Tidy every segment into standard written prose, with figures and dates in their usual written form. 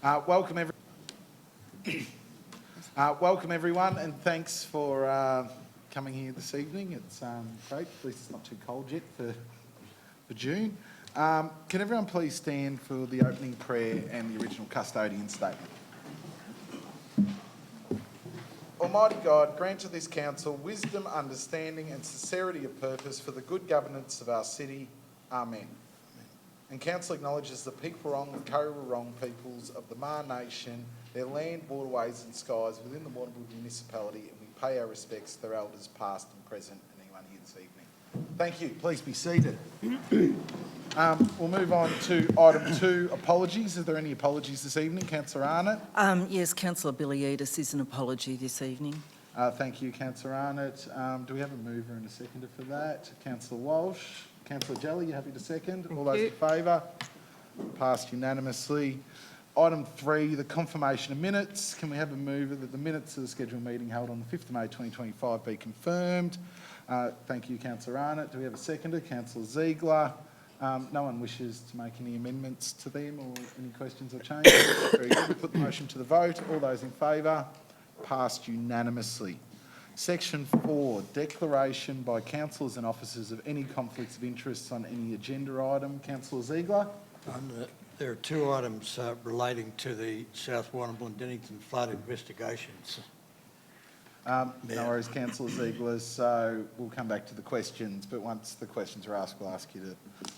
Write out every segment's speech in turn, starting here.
Welcome everyone, and thanks for coming here this evening. It's great. At least it's not too cold yet for June. Can everyone please stand for the opening prayer and the original custodian statement? Almighty God, grant to this council wisdom, understanding and sincerity of purpose for the good governance of our city. Amen. And council acknowledges the Peek-Wurrong and Ko-Wurrong peoples of the Maar Nation, their land, waterways and skies within the Warrnambool municipality, and we pay our respects to their elders past and present and anyone here this evening. Thank you. Please be seated. We'll move on to item 2, apologies. Are there any apologies this evening? Councillor Arnott? Yes, Councillor Biliadis is an apology this evening. Thank you, Councillor Arnott. Do we have a mover and a seconder for that? Councillor Walsh? Councillor Jelly, you happy to second? All those in favour? Passed unanimously. Item 3, the confirmation of minutes. Can we have a mover that the minutes of the scheduled meeting held on the 5th of May 2025 be confirmed? Thank you, Councillor Arnott. Do we have a seconder? Councillor Ziegler. No one wishes to make any amendments to them or any questions or changes? Very good. We put the motion to the vote. All those in favour? Passed unanimously. Section 4, declaration by councillors and officers of any conflicts of interest on any agenda item. Councillor Ziegler? There are 2 items relating to the South Warrnambool and Dennington flood investigations. No worries, Councillor Ziegler. So we'll come back to the questions, but once the questions are asked, we'll ask you to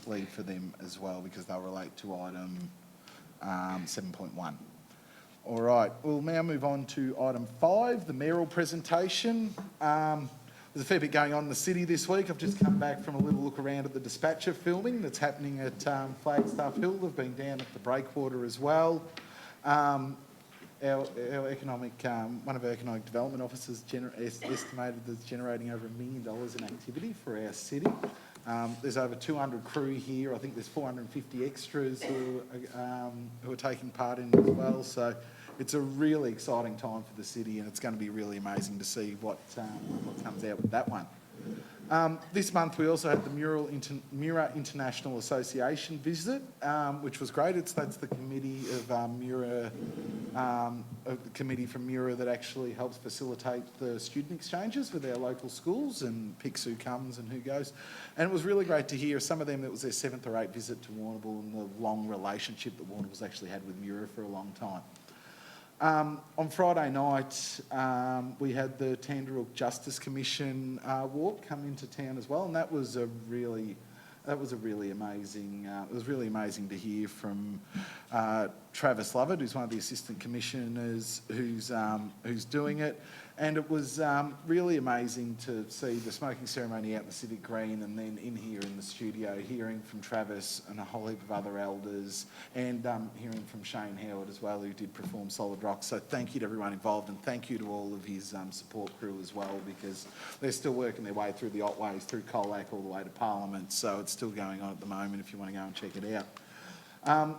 leave for them as well because they'll relate to item 7.1. All right, we'll now move on to item 5, the mayoral presentation. There's a fair bit going on in the city this week. I've just come back from a little look around at the Dispatcher filming that's happening at Flagstaff Hill. They've been down at the Breakwater as well. Our economic, one of our economic development officers estimated that it's generating over $1 million in activity for our city. There's over 200 crew here. I think there's 450 extras who are taking part in it as well. So it's a really exciting time for the city, and it's going to be really amazing to see what comes out with that one. This month we also had the Mura International Association visit, which was great. That's the committee of Mura, the committee from Mura that actually helps facilitate the student exchanges with our local schools and picks who comes and who goes. And it was really great to hear some of them. It was their 7th or 8th visit to Warrnambool and the long relationship that Warrnambool's actually had with Mura for a long time. On Friday night, we had the Tandarook Justice Commission walk come into town as well, and that was a really amazing. It was really amazing to hear from Travis Lovett, who's one of the assistant commissioners, who's doing it, and it was really amazing to see the smoking ceremony out in the Civic Green, and then in here in the studio, hearing from Travis and a whole heap of other elders, and hearing from Shane Howard as well, who did perform Solid Rock. So thank you to everyone involved, and thank you to all of his support crew as well, because they're still working their way through the Otways, through Colac, all the way to Parliament. So it's still going on at the moment if you want to go and check it out.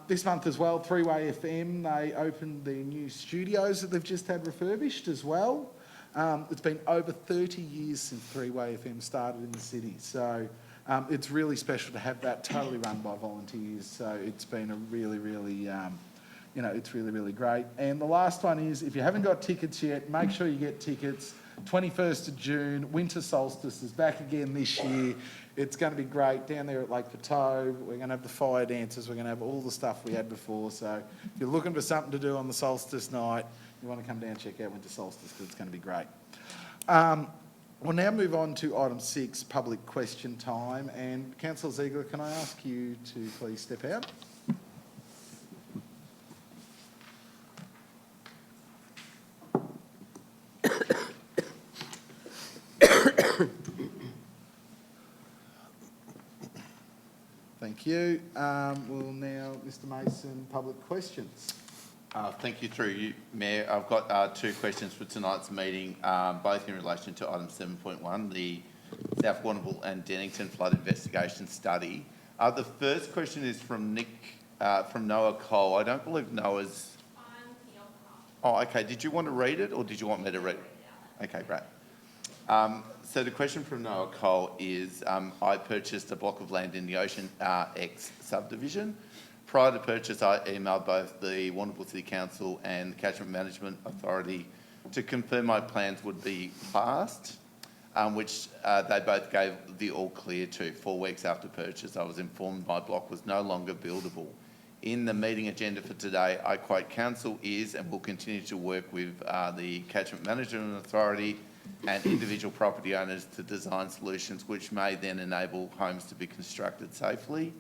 This month as well, 3-Way FM, they opened their new studios that they've just had refurbished as well. It's been over 30 years since 3-Way FM started in the city, so it's really special to have that totally run by volunteers. So it's been a really, it's really great. And the last one is, if you haven't got tickets yet, make sure you get tickets. 21st of June, Winter Solstice is back again this year. It's going to be great down there at Lake Patoe. We're going to have the fire dances. We're going to have all the stuff we had before. So if you're looking for something to do on the solstice night, you want to come down and check out Winter Solstice because it's going to be great. We'll now move on to item 6, public question time. And Councillor Ziegler, can I ask you to please step out? Thank you. We'll now, Mr Mason, public questions. Thank you, through you, Mayor. I've got 2 questions for tonight's meeting, both in relation to item 7.1, the South Warrnambool and Dennington flood investigation study. The first question is from Nick, from Noah Cole. I don't believe Noah's... Oh, okay. Did you want to read it or did you want me to read it? Okay, great. So the question from Noah Cole is, I purchased a block of land in the Ocean X subdivision. Prior to purchase, I emailed both the Warrnambool City Council and the Catchment Management Authority to confirm my plans would be passed, which they both gave the all clear to. 4 weeks after purchase, I was informed my block was no longer buildable. In the meeting agenda for today, I quote, "Council is and will continue to work with the Catchment Management Authority and individual property owners to design solutions which may then enable homes to be constructed safely.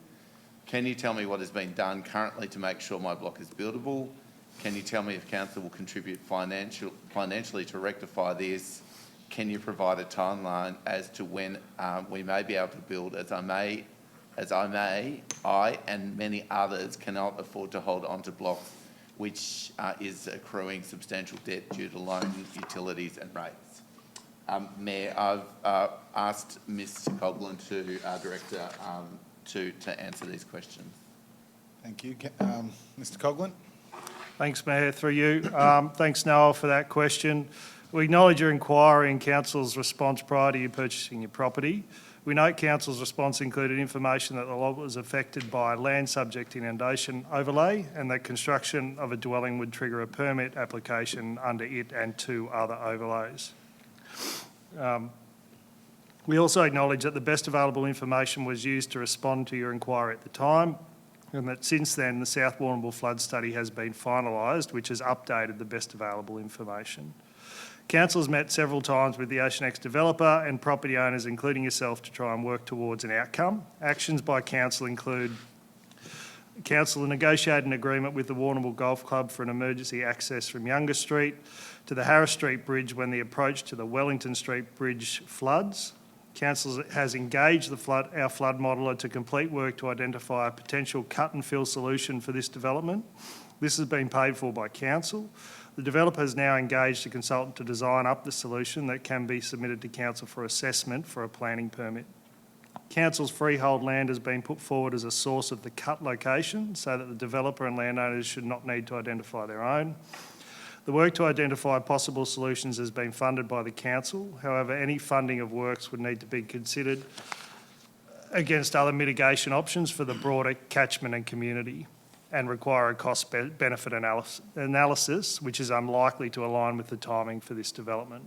Can you tell me what has been done currently to make sure my block is buildable? Can you tell me if council will contribute financially to rectify this? Can you provide a timeline as to when we may be able to build, as I and many others cannot afford to hold on to blocks which is accruing substantial debt due to loan, utilities and rates." Mayor, I've asked Mr Coghlan, our Director, to answer these questions. Thank you. Mr Coghlan? Thanks, Mayor, through you. Thanks, Noel, for that question. We acknowledge your inquiry and Council's response prior to you purchasing your property. We note Council's response included information that the lot was affected by land subject to inundation overlay and that construction of a dwelling would trigger a permit application under it and 2 other overlays. We also acknowledge that the best available information was used to respond to your inquiry at the time, and that since then the South Warrnambool flood study has been finalised, which has updated the best available information. Council has met several times with the OceanX developer and property owners, including yourself, to try and work towards an outcome. Actions by Council include Council negotiated an agreement with the Warrnambool Golf Club for an emergency access from Younger Street to the Harris Street Bridge when the approach to the Wellington Street Bridge floods. Council has engaged our flood modeller to complete work to identify a potential cut and fill solution for this development. This has been paid for by Council. The developer has now engaged a consultant to design up the solution that can be submitted to Council for assessment for a planning permit. Council's freehold land has been put forward as a source of the cut location so that the developer and landowners should not need to identify their own. The work to identify possible solutions has been funded by the Council. However, any funding of works would need to be considered against other mitigation options for the broader catchment and community and require a cost-benefit analysis, which is unlikely to align with the timing for this development.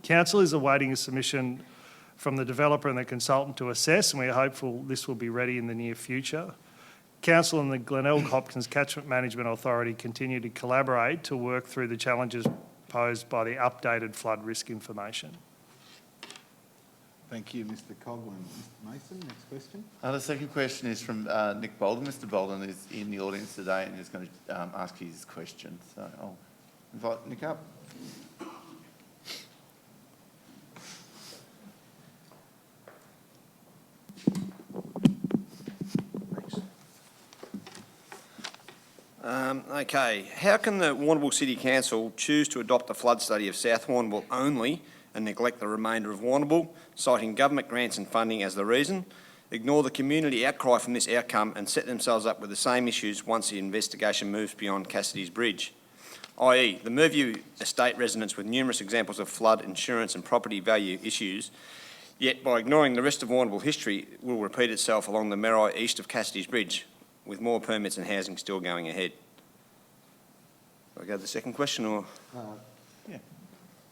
Council is awaiting a submission from the developer and the consultant to assess, and we are hopeful this will be ready in the near future. Council and the Glenelg Hopkins Catchment Management Authority continue to collaborate to work through the challenges posed by the updated flood risk information. Thank you, Mr Coghlan. Mr Mason, next question. The second question is from Nick Bolden. Mr Bolden is in the audience today and is going to ask his question. So I'll invite Nick up. Okay, how can the Warrnambool City Council choose to adopt a flood study of South Warrnambool only and neglect the remainder of Warrnambool, citing government grants and funding as the reason, ignore the community outcry from this outcome and set themselves up with the same issues once the investigation moves beyond Cassidy's Bridge? i.e. the Merview estate residents with numerous examples of flood, insurance and property value issues, yet by ignoring the rest of Warrnambool history will repeat itself along the Merri east of Cassidy's Bridge, with more permits and housing still going ahead. Do I go to the second question or? Yeah.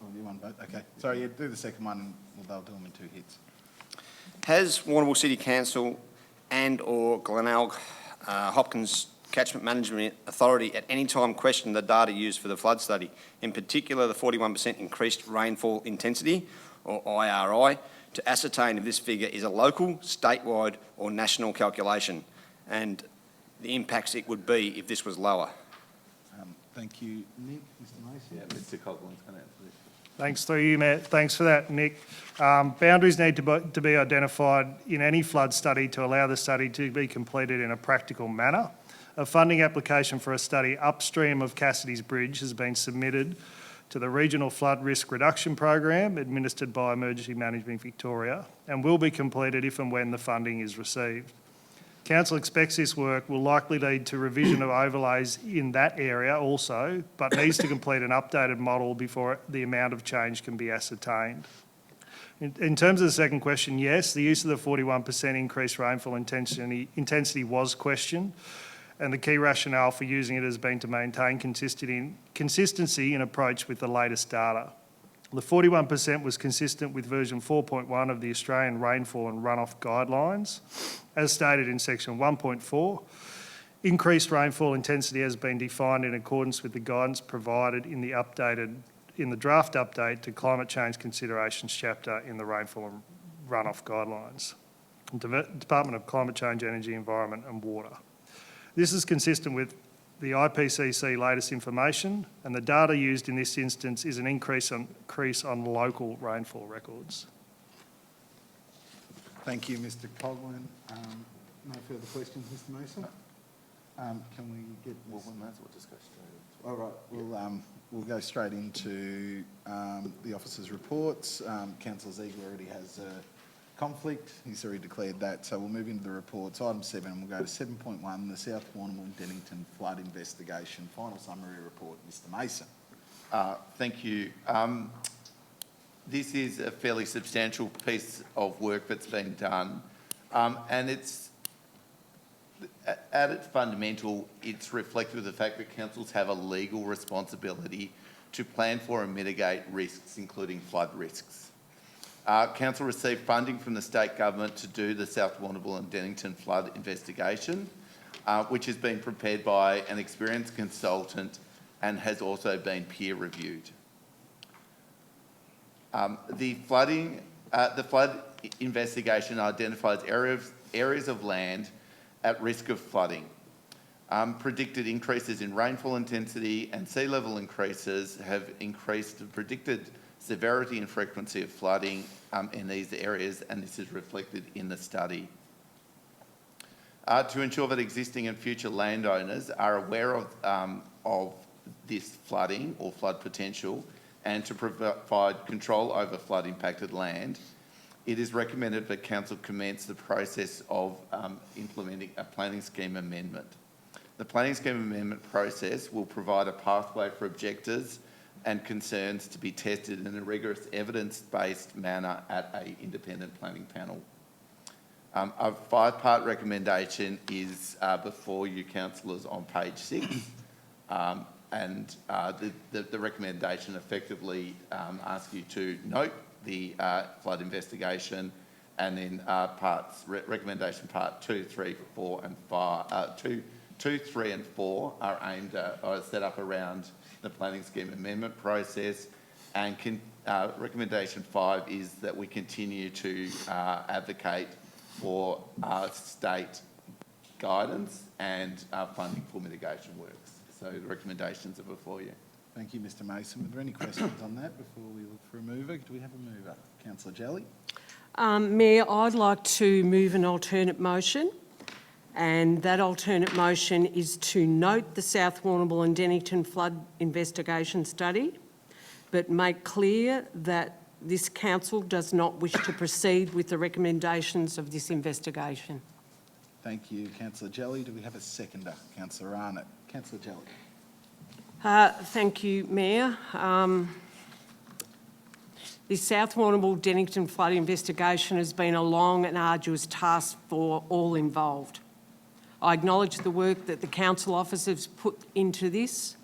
Oh, you want both? Okay. Sorry, yeah, do the second one and they'll do them in 2 hits. Has Warrnambool City Council and or Glenelg Hopkins Catchment Management Authority at any time questioned the data used for the flood study, in particular the 41% increased rainfall intensity, or IRI, to ascertain if this figure is a local, statewide or national calculation, and the impacts it would be if this was lower? Thank you, Nick. Mr Mason? Yeah, Mr Coghlan's going to answer this. Thanks through you, Matt. Thanks for that, Nick. Boundaries need to be identified in any flood study to allow the study to be completed in a practical manner. A funding application for a study upstream of Cassidy's Bridge has been submitted to the Regional Flood Risk Reduction Program administered by Emergency Management Victoria and will be completed if and when the funding is received. Council expects this work will likely lead to revision of overlays in that area also, but needs to complete an updated model before the amount of change can be ascertained. In terms of the second question, yes, the use of the 41% increased rainfall intensity was questioned, and the key rationale for using it has been to maintain consistency in approach with the latest data. The 41% was consistent with version 4.1 of the Australian Rainfall and Runoff Guidelines. As stated in section 1.4, increased rainfall intensity has been defined in accordance with the guidance provided in the draft update to climate change considerations chapter in the Rainfall and Runoff Guidelines. Department of Climate Change, Energy, Environment and Water. This is consistent with the IPCC latest information, and the data used in this instance is an increase on local rainfall records. Thank you, Mr. Coghlan. No further questions, Mr. Mason? Can we get... Well, we might as well just go straight. All right, we'll go straight into the officers' reports. Councillor Ziegler already has a conflict. He's already declared that, so we'll move into the reports. Item 7, and we'll go to 7.1, the South Warrnambool and Dennington flood investigation. Final summary report, Mr. Mason. Thank you. This is a fairly substantial piece of work that's been done, and it's, at its fundamental, it's reflective of the fact that councils have a legal responsibility to plan for and mitigate risks, including flood risks. Council received funding from the state government to do the South Warrnambool and Dennington flood investigation, which has been prepared by an experienced consultant and has also been peer reviewed. The flood investigation identifies areas of land at risk of flooding. Predicted increases in rainfall intensity and sea level increases have increased the predicted severity and frequency of flooding in these areas, and this is reflected in the study. To ensure that existing and future landowners are aware of this flooding or flood potential, and to provide control over flood impacted land, it is recommended that council commence the process of implementing a planning scheme amendment. The planning scheme amendment process will provide a pathway for objectors and concerns to be tested in a rigorous evidence-based manner at an independent planning panel. A 5-part recommendation is before you councillors on page 6, and the recommendation effectively asks you to note the flood investigation, and then recommendation part 2, 3, 4 and 5, 2, 3 and 4 are aimed at, or set up around the planning scheme amendment process, and recommendation 5 is that we continue to advocate for state guidance and funding for mitigation works. So the recommendations are before you. Thank you, Mr. Mason. Were there any questions on that before we look for a mover? Do we have a mover? Councillor Jelly. Mayor, I'd like to move an alternate motion, and that alternate motion is to note the South Warrnambool and Dennington flood investigation study, but make clear that this council does not wish to proceed with the recommendations of this investigation. Thank you, Councillor Jelly. Do we have a seconder? Councillor Arnott. Councillor Jelly. Thank you, Mayor. The South Warrnambool Dennington flood investigation has been a long and arduous task for all involved. I acknowledge the work that the council officers put into this.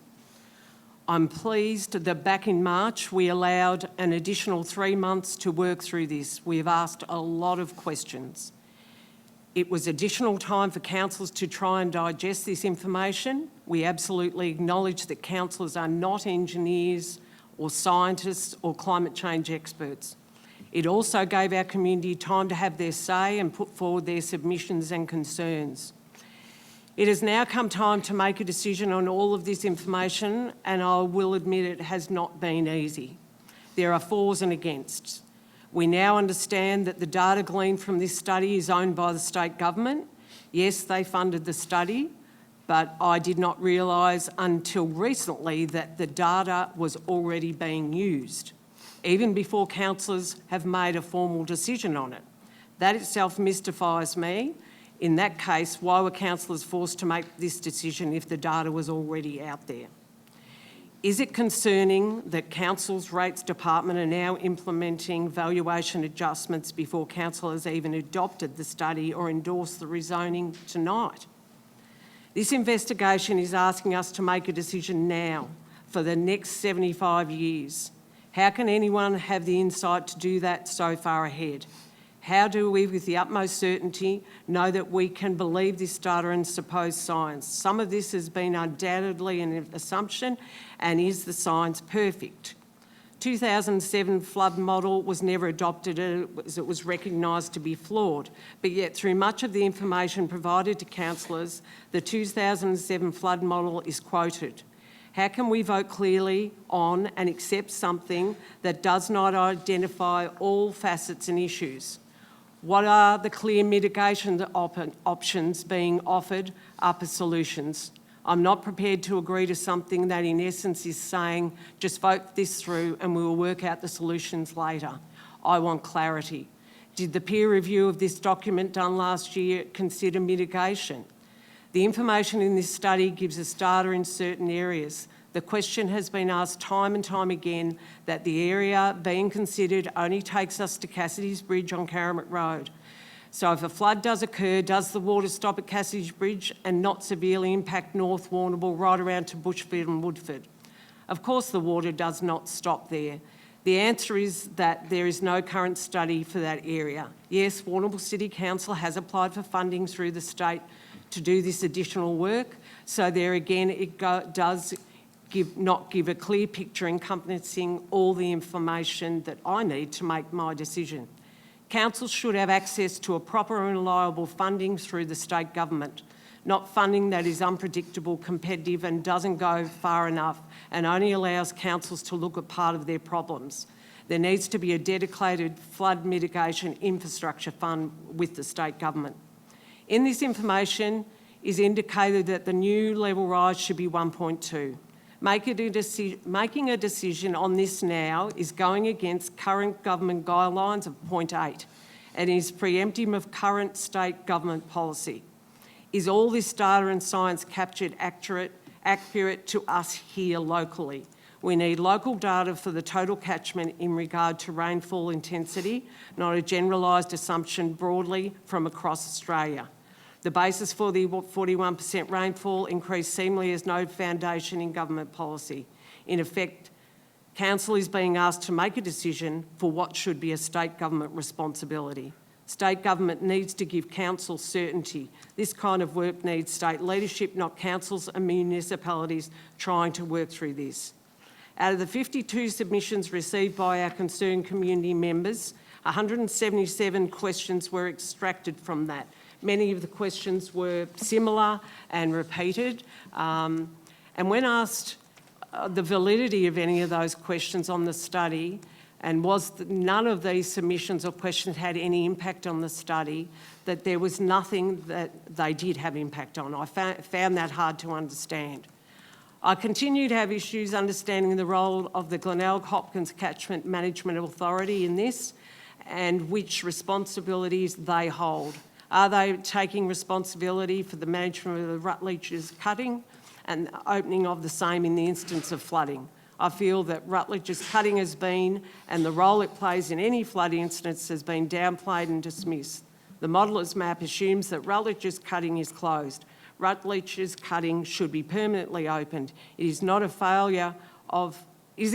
I'm pleased that back in March we allowed an additional 3 months to work through this. We have asked a lot of questions. It was additional time for councillors to try and digest this information. We absolutely acknowledge that councillors are not engineers or scientists or climate change experts. It also gave our community time to have their say and put forward their submissions and concerns. It has now come time to make a decision on all of this information, and I will admit it has not been easy. There are fors and againsts. We now understand that the data gleaned from this study is owned by the state government. Yes, they funded the study, but I did not realise until recently that the data was already being used, even before councillors have made a formal decision on it. That itself mystifies me. In that case, why were councillors forced to make this decision if the data was already out there? Is it concerning that Council's Rates Department are now implementing valuation adjustments before council has even adopted the study or endorsed the rezoning tonight? This investigation is asking us to make a decision now for the next 75 years. How can anyone have the insight to do that so far ahead? How do we, with the utmost certainty, know that we can believe this data and supposed science? Some of this has been undoubtedly an assumption, and is the science perfect? 2007 flood model was never adopted as it was recognised to be flawed, but yet through much of the information provided to councillors, the 2007 flood model is quoted. How can we vote clearly on and accept something that does not identify all facets and issues? What are the clear mitigation options being offered up as solutions? I'm not prepared to agree to something that in essence is saying, just vote this through and we will work out the solutions later. I want clarity. Did the peer review of this document done last year consider mitigation? The information in this study gives us data in certain areas. The question has been asked time and time again that the area being considered only takes us to Cassidy's Bridge on Karamat Road. So if a flood does occur, does the water stop at Cassidy's Bridge and not severely impact North Warrnambool right around to Bushfield and Woodford? Of course the water does not stop there. The answer is that there is no current study for that area. Yes, Warrnambool City Council has applied for funding through the state to do this additional work. So there again, it does not give a clear picture encompassing all the information that I need to make my decision. Councils should have access to a proper and reliable funding through the state government, not funding that is unpredictable, competitive and doesn't go far enough and only allows councils to look at part of their problems. There needs to be a dedicated flood mitigation infrastructure fund with the state government. In this information is indicated that the new level rise should be 1.2. Making a decision on this now is going against current government guidelines of 0.8 and is preemptive of current state government policy. Is all this data and science captured accurate to us here locally? We need local data for the total catchment in regard to rainfall intensity, not a generalised assumption broadly from across Australia. The basis for the 41% rainfall increase seemingly has no foundation in government policy. In effect, Council is being asked to make a decision for what should be a state government responsibility. State government needs to give council certainty. This kind of work needs state leadership, not councils and municipalities trying to work through this. Out of the 52 submissions received by our concerned community members, 177 questions were extracted from that. Many of the questions were similar and repeated. And when asked the validity of any of those questions on the study, and none of these submissions or questions had any impact on the study, that there was nothing that they did have impact on. I found that hard to understand. I continue to have issues understanding the role of the Glenelg Hopkins Catchment Management Authority in this and which responsibilities they hold. Are they taking responsibility for the management of the Rutledge's cutting and the opening of the same in the instance of flooding? I feel that Rutledge's cutting has been, and the role it plays in any flood instance has been downplayed and dismissed. The modeller's map assumes that Rutledge's cutting is closed. Rutledge's cutting should be permanently opened. It is not a failure of, is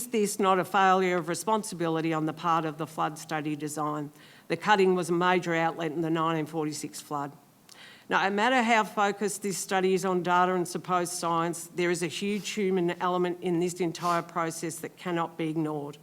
this not a failure of responsibility on the part of the flood study design? The cutting was a major outlet in the 1946 flood. Now, no matter how focused this study is on data and supposed science, there is a huge human element in this entire process that cannot be ignored.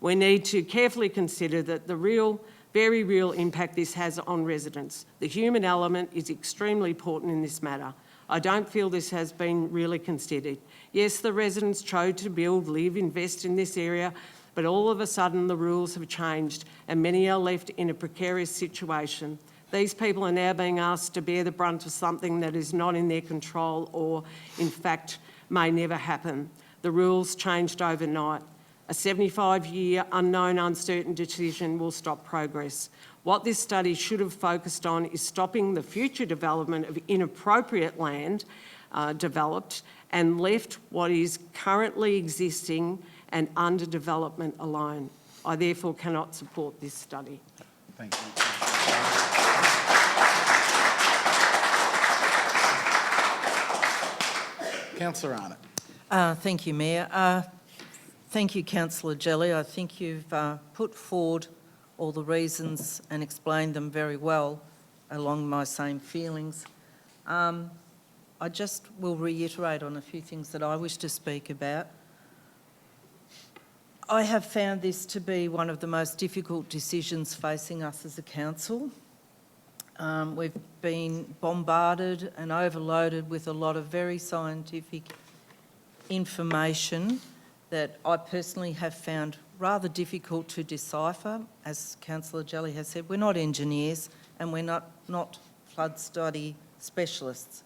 We need to carefully consider that the real, very real impact this has on residents. The human element is extremely important in this matter. I don't feel this has been really considered. Yes, the residents chose to build, live, invest in this area, but all of a sudden the rules have changed and many are left in a precarious situation. These people are now being asked to bear the brunt of something that is not in their control or, in fact, may never happen. The rules changed overnight. A 75-year unknown, uncertain decision will stop progress. What this study should have focused on is stopping the future development of inappropriate land developed and left what is currently existing and under development alone. I therefore cannot support this study. Thank you. Councillor Arnott. Thank you, Mayor. Thank you, Councillor Jelly. I think you've put forward all the reasons and explained them very well along my same feelings. I just will reiterate on a few things that I wish to speak about. I have found this to be one of the most difficult decisions facing us as a council. We've been bombarded and overloaded with a lot of very scientific information that I personally have found rather difficult to decipher. As Councillor Jelly has said, we're not engineers and we're not flood study specialists.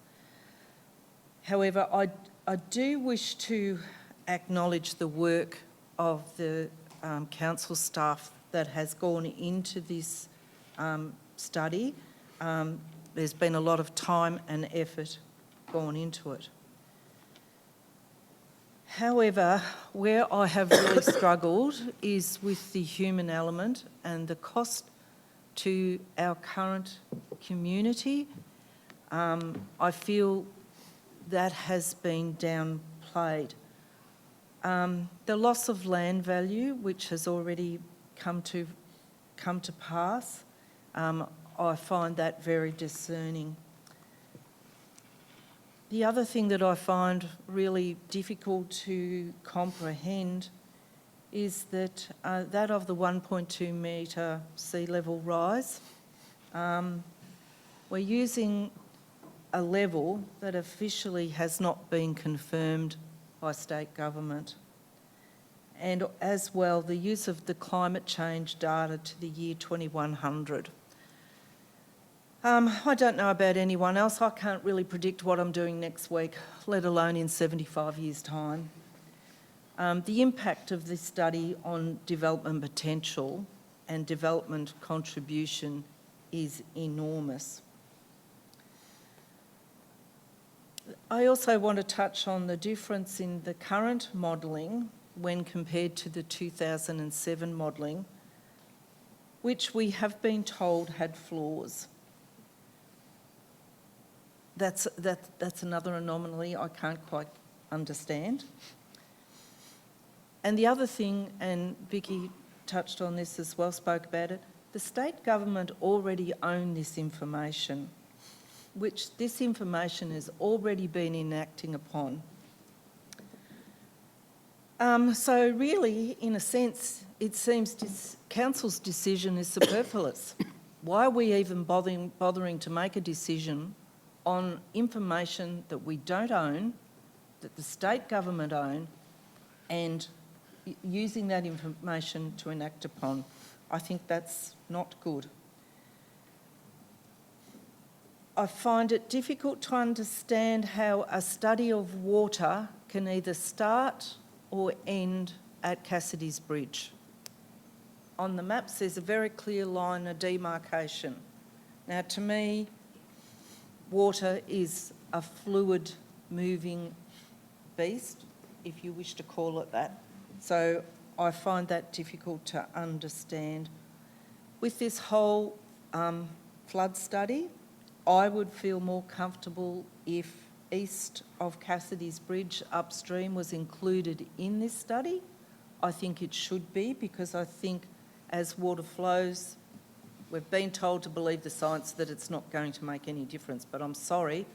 However, I do wish to acknowledge the work of the council staff that has gone into this study. There's been a lot of time and effort gone into it. However, where I have really struggled is with the human element and the cost to our current community. I feel that has been downplayed. The loss of land value, which has already come to pass, I find that very discerning. The other thing that I find really difficult to comprehend is that that of the 1.2 metre sea level rise. We're using a level that officially has not been confirmed by state government. And as well, the use of the climate change data to the year 2100. I don't know about anyone else. I can't really predict what I'm doing next week, let alone in 75 years' time. The impact of this study on development potential and development contribution is enormous. I also want to touch on the difference in the current modelling when compared to the 2007 modelling, which we have been told had flaws. That's another anomaly I can't quite understand. And the other thing, and Vicky touched on this as well, spoke about it, the state government already own this information, which this information has already been enacting upon. So really, in a sense, it seems council's decision is superfluous. Why are we even bothering to make a decision on information that we don't own, that the state government own, and using that information to enact upon? I think that's not good. I find it difficult to understand how a study of water can either start or end at Cassidy's Bridge. On the maps, there's a very clear line of demarcation. Now, to me, water is a fluid moving beast, if you wish to call it that. So I find that difficult to understand. With this whole flood study, I would feel more comfortable if east of Cassidy's Bridge upstream was included in this study. I think it should be, because I think as water flows, we've been told to believe the science that it's not going to make any difference, but I'm sorry,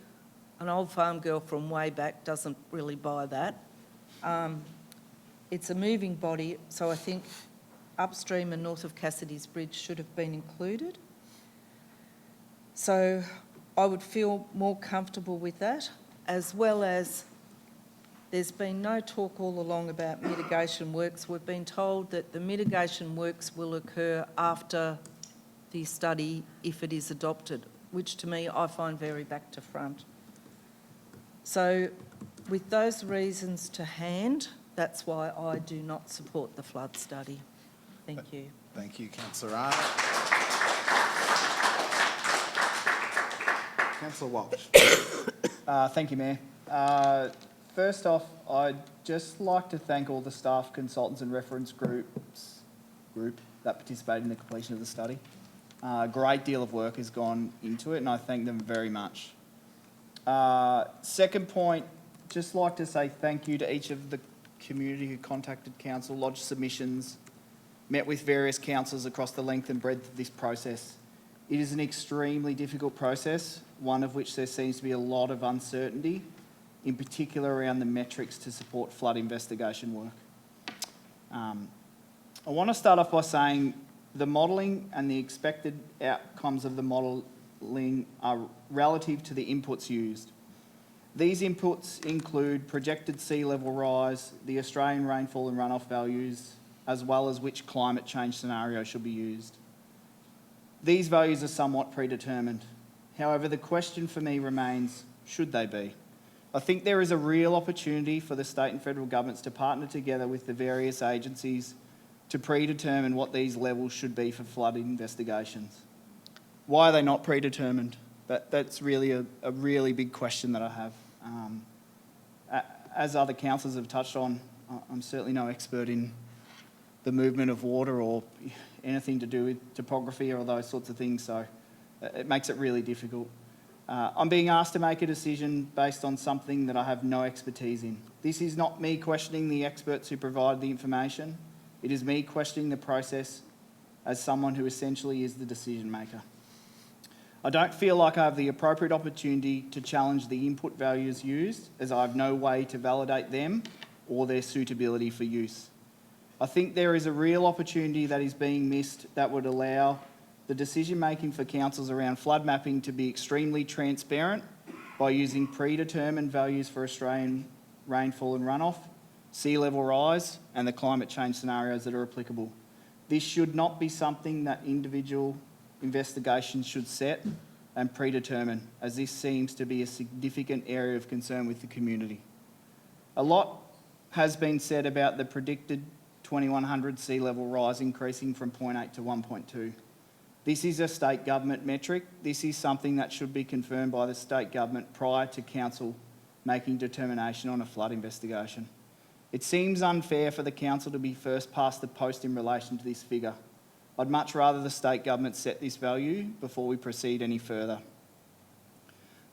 an old farm girl from way back doesn't really buy that. It's a moving body, so I think upstream and north of Cassidy's Bridge should have been included. So I would feel more comfortable with that, as well as there's been no talk all along about mitigation works. We've been told that the mitigation works will occur after the study, if it is adopted, which to me I find very back to front. So with those reasons to hand, that's why I do not support the flood study. Thank you. Thank you, Councillor Arnott. Councillor Walsh. Thank you, Mayor. First off, I'd just like to thank all the staff, consultants and reference group that participated in the completion of the study. A great deal of work has gone into it, and I thank them very much. Second point, just like to say thank you to each of the community who contacted council, lodged submissions, met with various councils across the length and breadth of this process. It is an extremely difficult process, one of which there seems to be a lot of uncertainty, in particular around the metrics to support flood investigation work. I want to start off by saying the modelling and the expected outcomes of the modelling are relative to the inputs used. These inputs include projected sea level rise, the Australian rainfall and runoff values, as well as which climate change scenario should be used. These values are somewhat predetermined. However, the question for me remains, should they be? I think there is a real opportunity for the state and federal governments to partner together with the various agencies to predetermine what these levels should be for flood investigations. Why are they not predetermined? That's really a really big question that I have. As other councillors have touched on, I'm certainly no expert in the movement of water or anything to do with topography or those sorts of things, so it makes it really difficult. I'm being asked to make a decision based on something that I have no expertise in. This is not me questioning the experts who provide the information. It is me questioning the process as someone who essentially is the decision maker. I don't feel like I have the appropriate opportunity to challenge the input values used, as I have no way to validate them or their suitability for use. I think there is a real opportunity that is being missed that would allow the decision making for councils around flood mapping to be extremely transparent by using predetermined values for Australian rainfall and runoff, sea level rise, and the climate change scenarios that are applicable. This should not be something that individual investigations should set and predetermine, as this seems to be a significant area of concern with the community. A lot has been said about the predicted 2100 sea level rise increasing from 0.8 to 1.2. This is a state government metric. This is something that should be confirmed by the state government prior to council making determination on a flood investigation. It seems unfair for the council to be first past the post in relation to this figure. I'd much rather the state government set this value before we proceed any further.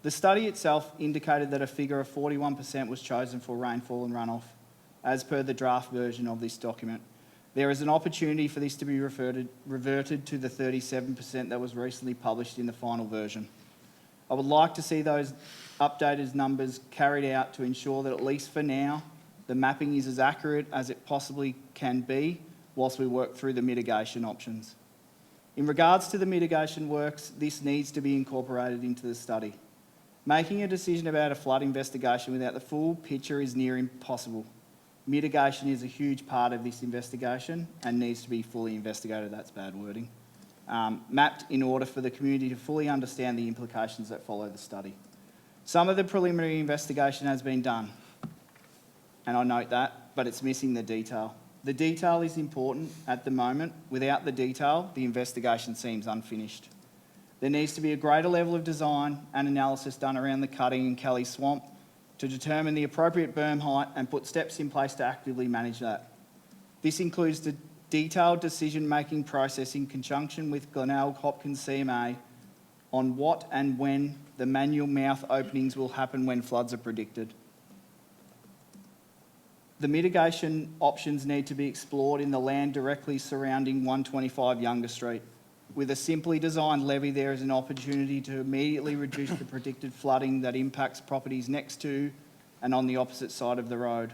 The study itself indicated that a figure of 41% was chosen for rainfall and runoff, as per the draft version of this document. There is an opportunity for this to be reverted to the 37% that was recently published in the final version. I would like to see those updated numbers carried out to ensure that, at least for now, the mapping is as accurate as it possibly can be whilst we work through the mitigation options. In regards to the mitigation works, this needs to be incorporated into the study. Making a decision about a flood investigation without the full picture is near impossible. Mitigation is a huge part of this investigation and needs to be fully investigated, that's bad wording, mapped in order for the community to fully understand the implications that follow the study. Some of the preliminary investigation has been done, and I note that, but it's missing the detail. The detail is important at the moment. Without the detail, the investigation seems unfinished. There needs to be a greater level of design and analysis done around the cutting in Kelly Swamp to determine the appropriate berm height and put steps in place to actively manage that. This includes the detailed decision-making process in conjunction with Glenelg Hopkins CMA on what and when the manual mouth openings will happen when floods are predicted. The mitigation options need to be explored in the land directly surrounding 125 Younger Street. With a simply designed levee, there is an opportunity to immediately reduce the predicted flooding that impacts properties next to and on the opposite side of the road.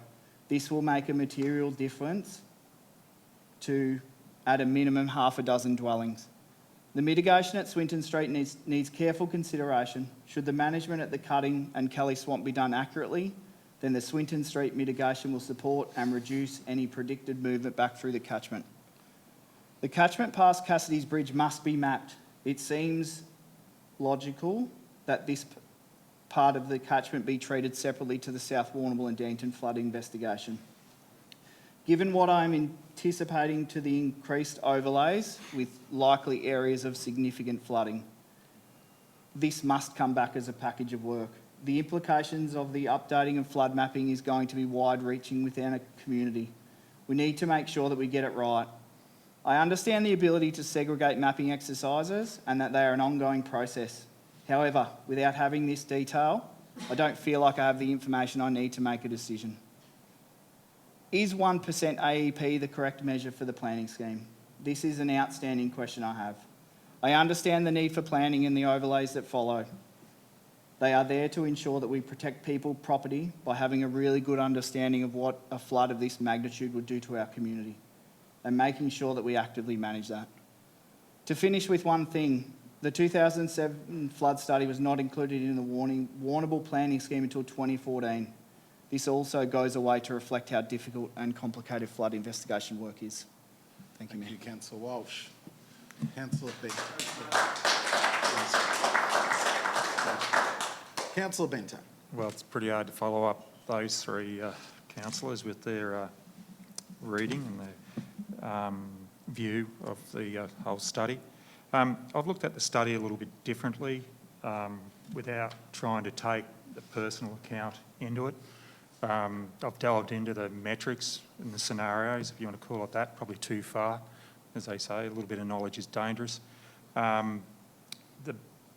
This will make a material difference to, at a minimum, half a dozen dwellings. The mitigation at Swinton Street needs careful consideration. Should the management at the cutting and Kelly Swamp be done accurately, then the Swinton Street mitigation will support and reduce any predicted movement back through the catchment. The catchment past Cassidy's Bridge must be mapped. It seems logical that this part of the catchment be treated separately to the South Warrnambool and Deanton flood investigation. Given what I'm anticipating to the increased overlays with likely areas of significant flooding, this must come back as a package of work. The implications of the updating of flood mapping is going to be wide-reaching within a community. We need to make sure that we get it right. I understand the ability to segregate mapping exercises and that they are an ongoing process. However, without having this detail, I don't feel like I have the information I need to make a decision. Is 1% AEP the correct measure for the planning scheme? This is an outstanding question I have. I understand the need for planning and the overlays that follow. They are there to ensure that we protect people, property, by having a really good understanding of what a flood of this magnitude would do to our community and making sure that we actively manage that. To finish with one thing, the 2007 flood study was not included in the warnable planning scheme until 2014. This also goes away to reflect how difficult and complicated flood investigation work is. Thank you, Mayor. Thank you, Councillor Walsh. Councillor Bento. Councillor Bento. Well, it's pretty hard to follow up those three councillors with their reading and their view of the whole study. I've looked at the study a little bit differently without trying to take the personal account into it. I've delved into the metrics and the scenarios, if you want to call it that, probably too far. As they say, a little bit of knowledge is dangerous. The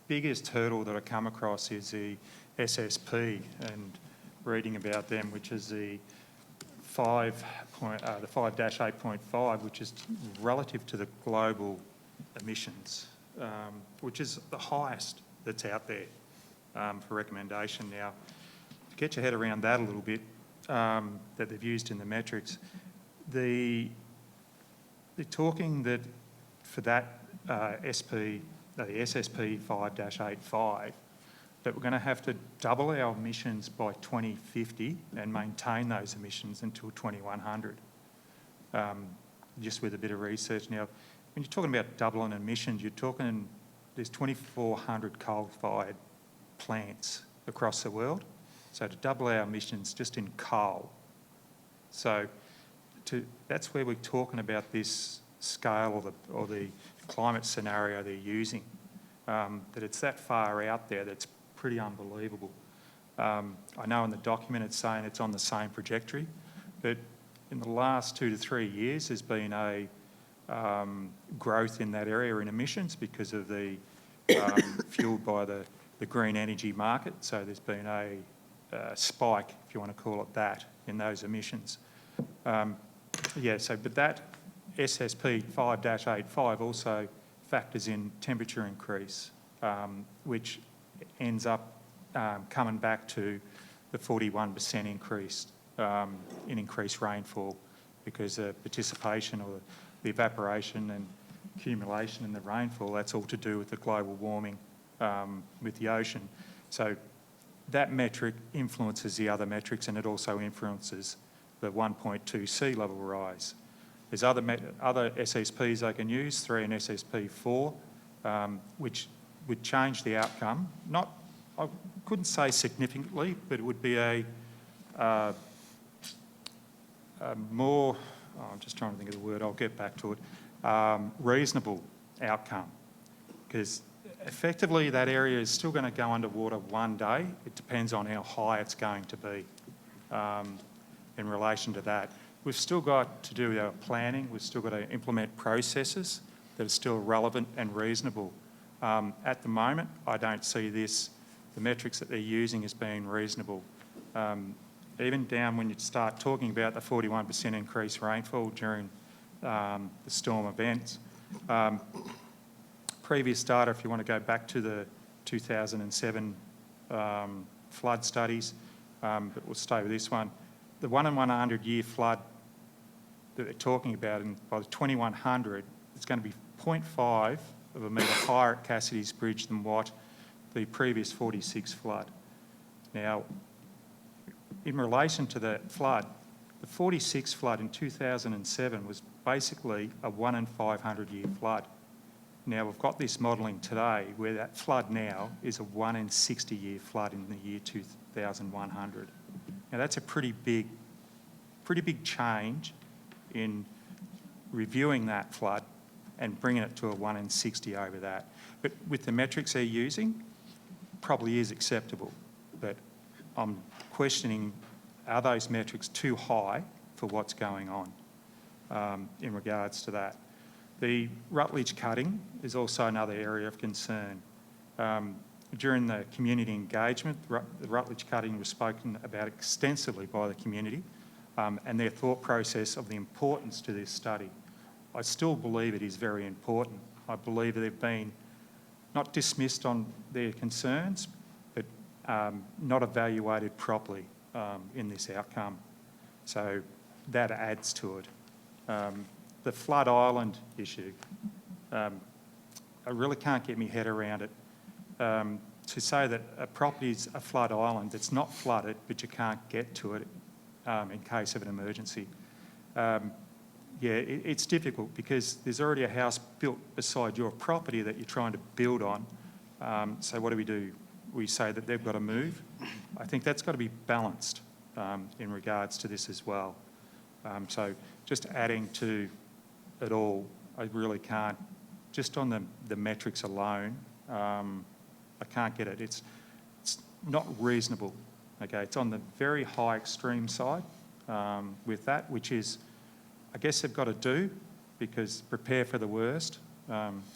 biggest hurdle that I come across is the SSP and reading about them, which is the 5-8.5, which is relative to the global emissions, which is the highest that's out there for recommendation. Now, to get your head around that a little bit, that they've used in the metrics, they're talking that for that the SSP 5-85, that we're going to have to double our emissions by 2050 and maintain those emissions until 2100. Just with a bit of research now, when you're talking about doubling emissions, you're talking there's 2,400 coal-fired plants across the world. So to double our emissions just in coal. So that's where we're talking about this scale or the climate scenario they're using. That it's that far out there that's pretty unbelievable. I know in the document it's saying it's on the same trajectory, but in the last 2 to 3 years there's been a growth in that area in emissions because of the fuelled by the green energy market. So there's been a spike, if you want to call it that, in those emissions. But that SSP 5-85 also factors in temperature increase, which ends up coming back to the 41% increase in increased rainfall, because the participation or the evaporation and accumulation in the rainfall, that's all to do with the global warming with the ocean. So that metric influences the other metrics, and it also influences the 1.2 sea level rise. There's other SSPs they can use, 3 and SSP 4, which would change the outcome. I couldn't say significantly, but it would be a more, I'm just trying to think of the word, I'll get back to it, reasonable outcome. Because effectively that area is still going to go underwater one day. It depends on how high it's going to be in relation to that. We've still got to do our planning. We've still got to implement processes that are still relevant and reasonable. At the moment, I don't see the metrics that they're using as being reasonable. Even down when you start talking about the 41% increased rainfall during the storm events. Previous data, if you want to go back to the 2007 flood studies, but we'll stay with this one. The 1 in 100 year flood that they're talking about, and by the 2100, it's going to be 0.5 of a metre higher at Cassidy's Bridge than what the previous 46 flood. Now, in relation to the flood, the 46 flood in 2007 was basically a 1 in 500 year flood. Now, we've got this modelling today where that flood now is a 1 in 60 year flood in the year 2100. Now, that's a pretty big change in reviewing that flood and bringing it to a 1 in 60 over that. But with the metrics they're using, probably is acceptable. But I'm questioning, are those metrics too high for what's going on in regards to that? The Rutledge cutting is also another area of concern. during the community engagement, the Rutledge cutting was spoken about extensively by the community and their thought process of the importance to this study. I still believe it is very important. I believe they've been not dismissed on their concerns, but not evaluated properly in this outcome. So that adds to it. The flood island issue, I really can't get my head around it. To say that a property is a flood island that's not flooded, but you can't get to it in case of an emergency. Yeah, it's difficult because there's already a house built beside your property that you're trying to build on. So what do? We say that they've got to move. I think that's got to be balanced in regards to this as well. So just adding to it all, I really can't, just on the metrics alone, I can't get it. It's not reasonable, okay? It's on the very high extreme side with that, which is, I guess they've got to do, because prepare for the worst,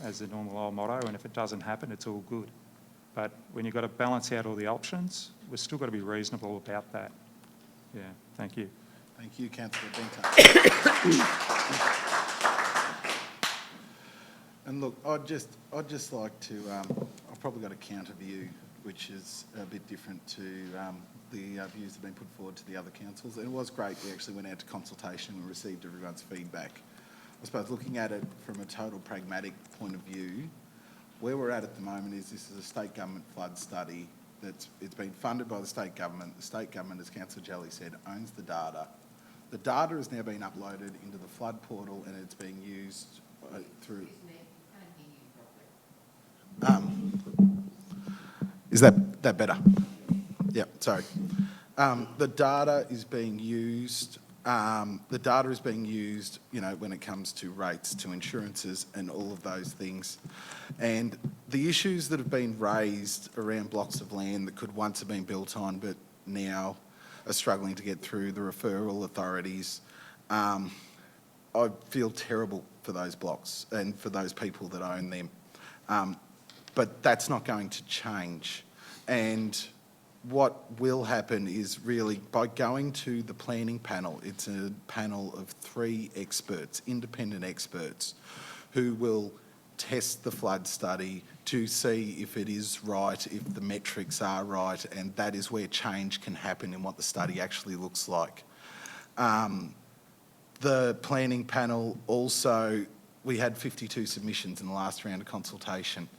as the normal old motto, and if it doesn't happen, it's all good. But when you've got to balance out all the options, we've still got to be reasonable about that. Yeah, thank you. Thank you, Councillor Benter. And look, I'd just like to, I've probably got a counter view, which is a bit different to the views that have been put forward to the other councils. And it was great, we actually went out to consultation and received everyone's feedback. I suppose looking at it from a total pragmatic point of view, where we're at the moment is this is a state government flood study it's been funded by the state government. The state government, as Councillor Jelly said, owns the data. The data has now been uploaded into the flood portal and it's being used through... Is that better? Yeah, sorry. The data is being used. The data is being used, you know, when it comes to rates, to insurances, and all of those things. And the issues that have been raised around blocks of land that could once have been built on, but now are struggling to get through the referral authorities. I feel terrible for those blocks and for those people that own them. But that's not going to change. And what will happen is really by going to the planning panel, it's a panel of 3 experts, independent experts, who will test the flood study to see if it is right, if the metrics are right, and that is where change can happen in what the study actually looks like. The planning panel also, we had 52 submissions in the last round of consultation.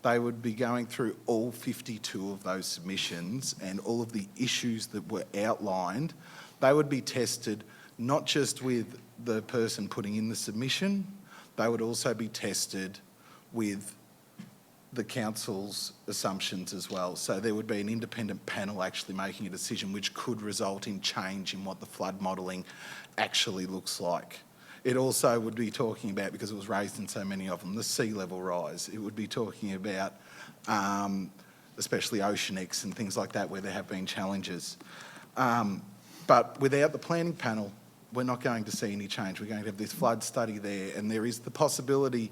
They would be going through all 52 of those submissions and all of the issues that were outlined. They would be tested not just with the person putting in the submission, they would also be tested with the council's assumptions as well. So there would be an independent panel actually making a decision which could result in change in what the flood modelling actually looks like. It also would be talking about, because it was raised in so many of them, the sea level rise. It would be talking about especially Oceanics and things like that where there have been challenges. But without the planning panel, we're not going to see any change. We're going to have this flood study there, and there is the possibility,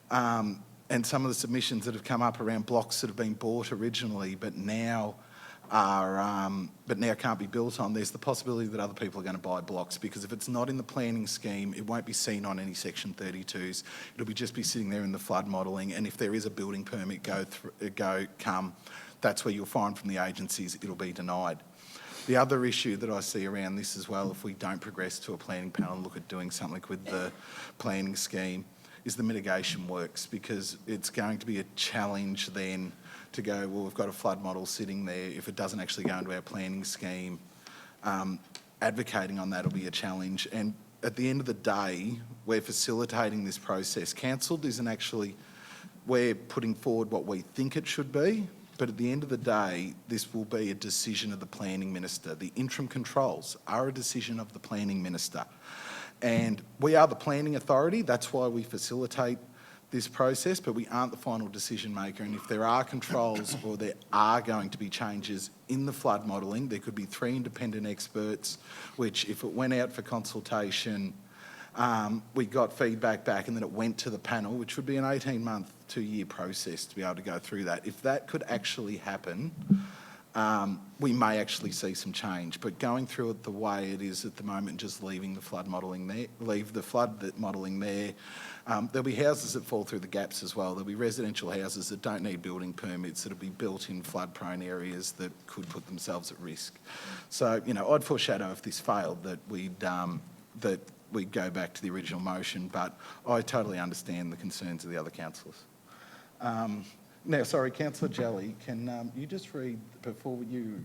and some of the submissions that have come up around blocks that have been bought originally but now can't be built on, there's the possibility that other people are going to buy blocks, because if it's not in the planning scheme, it won't be seen on any Section 32s. It'll just be sitting there in the flood modelling, and if there is a building permit come, that's where you'll find from the agencies it'll be denied. The other issue that I see around this as well, if we don't progress to a planning panel and look at doing something with the planning scheme, is the mitigation works, because it's going to be a challenge then to go, well, we've got a flood model sitting there. If it doesn't actually go into our planning scheme, advocating on that will be a challenge. And at the end of the day, we're facilitating this process. Cancelled isn't actually, we're putting forward what we think it should be, but at the end of the day, this will be a decision of the planning minister. The interim controls are a decision of the planning minister. And we are the planning authority, that's why we facilitate this process, but we aren't the final decision maker. And if there are controls or there are going to be changes in the flood modelling, there could be 3 independent experts, which if it went out for consultation, We got feedback back and then it went to the panel, which would be an 18-month, 2-year process to be able to go through that. If that could actually happen, we may actually see some change. But going through it the way it is at the moment, just leaving the flood modelling there, there'll be houses that fall through the gaps as well. There'll be residential houses that don't need building permits that'll be built in flood-prone areas that could put themselves at risk. So, you know, I'd foreshadow if this failed that we'd go back to the original motion, but I totally understand the concerns of the other councillors. Now, sorry, Councillor Jelly, can you just read, before you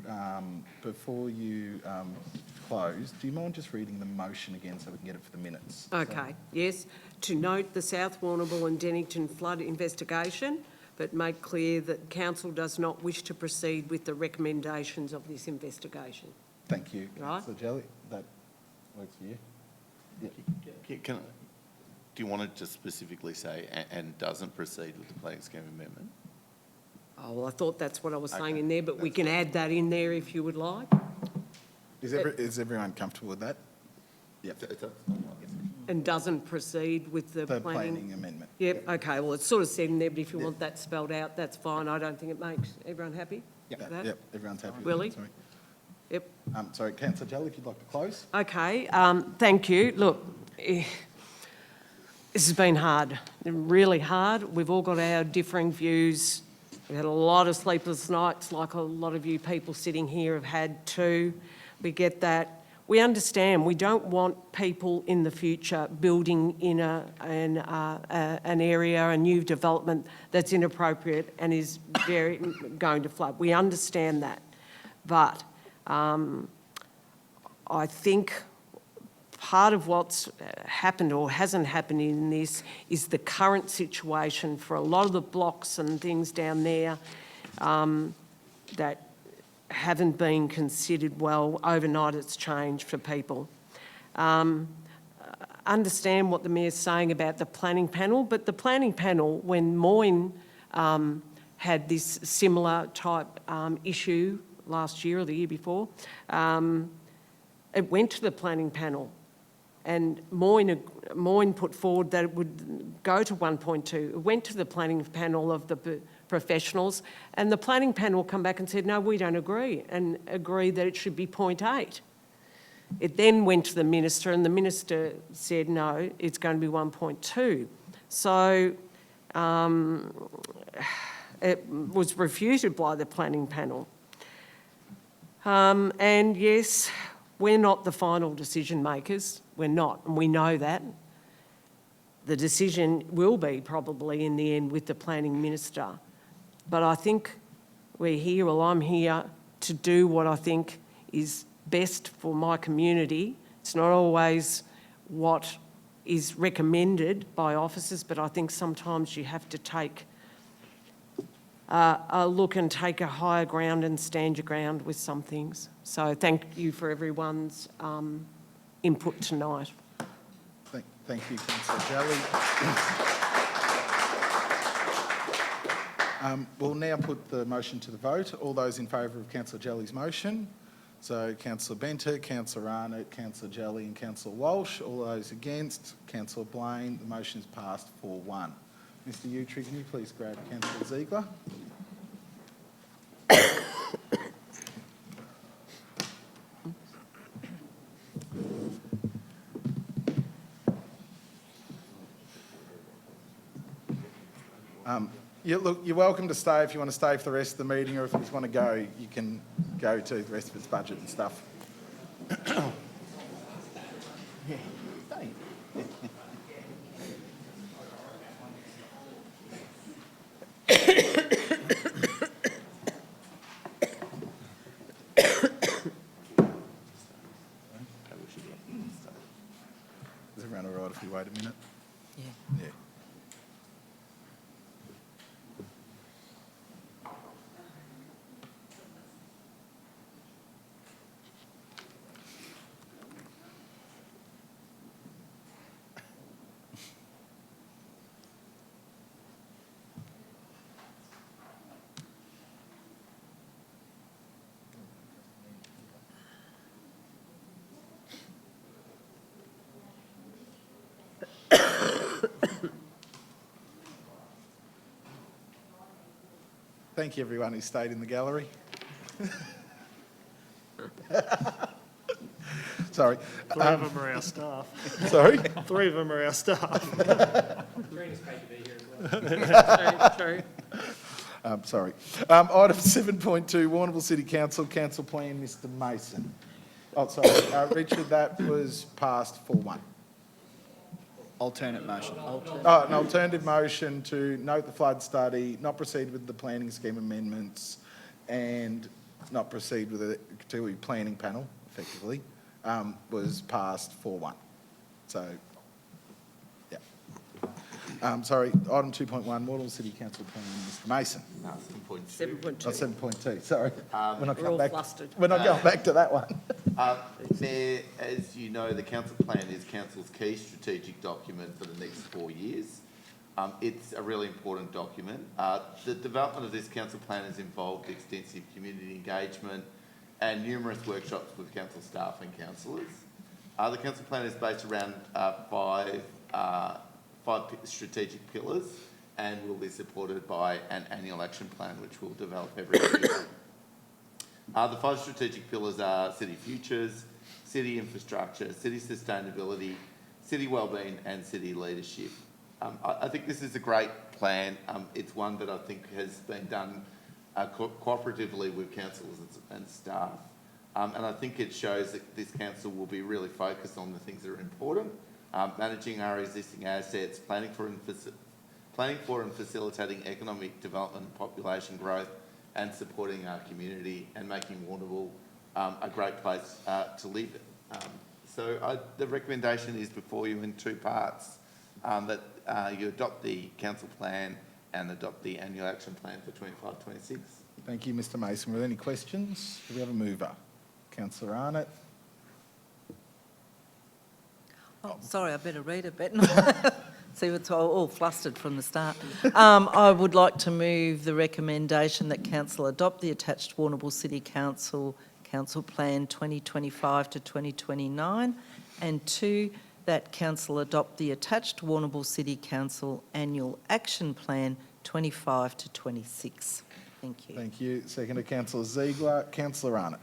close, do you mind just reading the motion again so we can get it for the minutes? Okay, yes. To note the South Warrnambool and Dennington flood investigation, but make clear that council does not wish to proceed with the recommendations of this investigation. Thank you, Right. Councillor Jelly. That works for you? Yeah. Do you want to just specifically say, and doesn't proceed with the planning scheme amendment? Oh, well, I thought that's what I was saying Okay, in there, but we can add that in there if you would like. Is everyone comfortable with that? Yep. And doesn't proceed with the The planning. planning amendment. Yep, okay, well, it's sort of said in there, but if you want that spelled out, that's fine. I don't think it makes everyone happy. Yep, That? yep, everyone's happy with Willie? that, sorry. Yep. Sorry, Councillor Jelly, if you'd like to close? Okay, thank you. Look, this has been hard, really hard. We've all got our differing views. We've had a lot of sleepless nights, like a lot of you people sitting here have had too. We get that. We understand. We don't want people in the future building in an area, a new development that's inappropriate and is going to flood. We understand that. But I think part of what's happened or hasn't happened in this is the current situation for a lot of the blocks and things down there that haven't been considered well. Overnight it's changed for people. Understand what the Mayor's saying about the planning panel, but the planning panel, when Moyne had this similar type issue last year or the year before, it went to the planning panel. And Moyne put forward that it would go to 1.2. It went to the planning panel of the professionals, and the planning panel come back and said, no, we don't agree, and agree that it should be 0.8. It then went to the minister, and the minister said, no, it's going to be 1.2. So it was refuted by the planning panel. And yes, we're not the final decision makers. We're not, and we know that. The decision will be probably in the end with the planning minister. But I think we're here, well, I'm here to do what I think is best for my community. It's not always what is recommended by officers, but I think sometimes you have to take a look and take a higher ground and stand your ground with some things. So thank you for everyone's input tonight. Thank you, Councillor Jelly. We'll now put the motion to the vote. All those in favour of Councillor Jelly's motion? So Councillor Benter, Councillor Arnott, Councillor Jelly and Councillor Walsh. All those against? Councillor Blaine. The motion is passed 4-1. Mr Yewtree, can you please grab Councillor Ziegler? Look, you're welcome to stay if you want to stay for the rest of the meeting, or if you just want to go, you can go to the rest of its budget and stuff. Yeah, stay. Is everyone all right if we wait a minute? Yeah. Yeah. Thank you, everyone who stayed in the gallery. Sorry. Three of them are our staff. Sorry? 3 of them are our staff. True. Sorry. Item 7.2, Warrnambool City Council, Council Plan, Mr Mason. Oh, sorry. Richard, that was passed 4-1. Alternate motion. Oh, an alternative motion to note the flood study, not proceed with the planning scheme amendments, and not proceed with the planning panel, effectively, was passed 4-1. So, yeah. Sorry, item 2.1, Warrnambool City Council Plan, Mr Mason. 7.2. 7.2. Oh, 7.2, sorry. We're all flustered. We're not going back to that one. Mayor, as you know, the council plan is council's key strategic document for the next 4 years. It's a really important document. The development of this council plan has involved extensive community engagement and numerous workshops with council staff and councillors. The council plan is based around five strategic pillars and will be supported by an annual action plan which will develop every year. The 5 strategic pillars are city futures, city infrastructure, city sustainability, city wellbeing and city leadership. I think this is a great plan. It's one that I think has been done cooperatively with councillors and staff. And I think it shows that this council will be really focused on the things that are important, managing our existing assets, planning for and facilitating economic development and population growth, and supporting our community and making Warrnambool a great place to live. The recommendation is before you in 2 parts, that you adopt the council plan and adopt the annual action plan for 25-26. Thank you, Mr Mason. Were there any questions? Do we have a mover? Councillor Arnott. Oh, sorry, I better read it better. See, it's all flustered from the start. I would like to move the recommendation that council adopt the attached Warrnambool City Council Plan 2025 to 2029, and 2, that council adopt the attached Warrnambool City Council Annual Action Plan 25 to 26. Thank you. Thank you. Second to Councillor Ziegler. Councillor Arnott.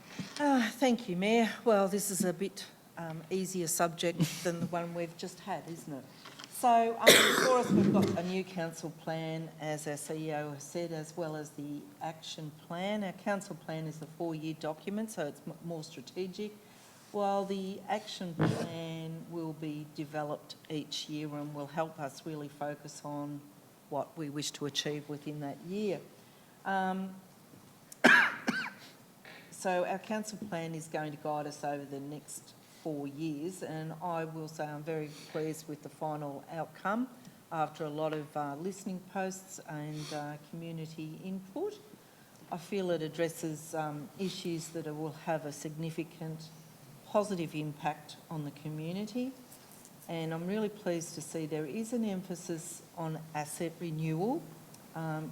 Thank you, Mayor. Well, this is a bit easier subject than the one we've just had, isn't it? So before us, we've got a new council plan, as our CEO has said, as well as the action plan. Our council plan is a 4-year document, so it's more strategic, while the action plan will be developed each year and will help us really focus on what we wish to achieve within that year. So our council plan is going to guide us over the next 4 years, and I will say I'm very pleased with the final outcome after a lot of listening posts and community input. I feel it addresses issues that will have a significant positive impact on the community, and I'm really pleased to see there is an emphasis on asset renewal.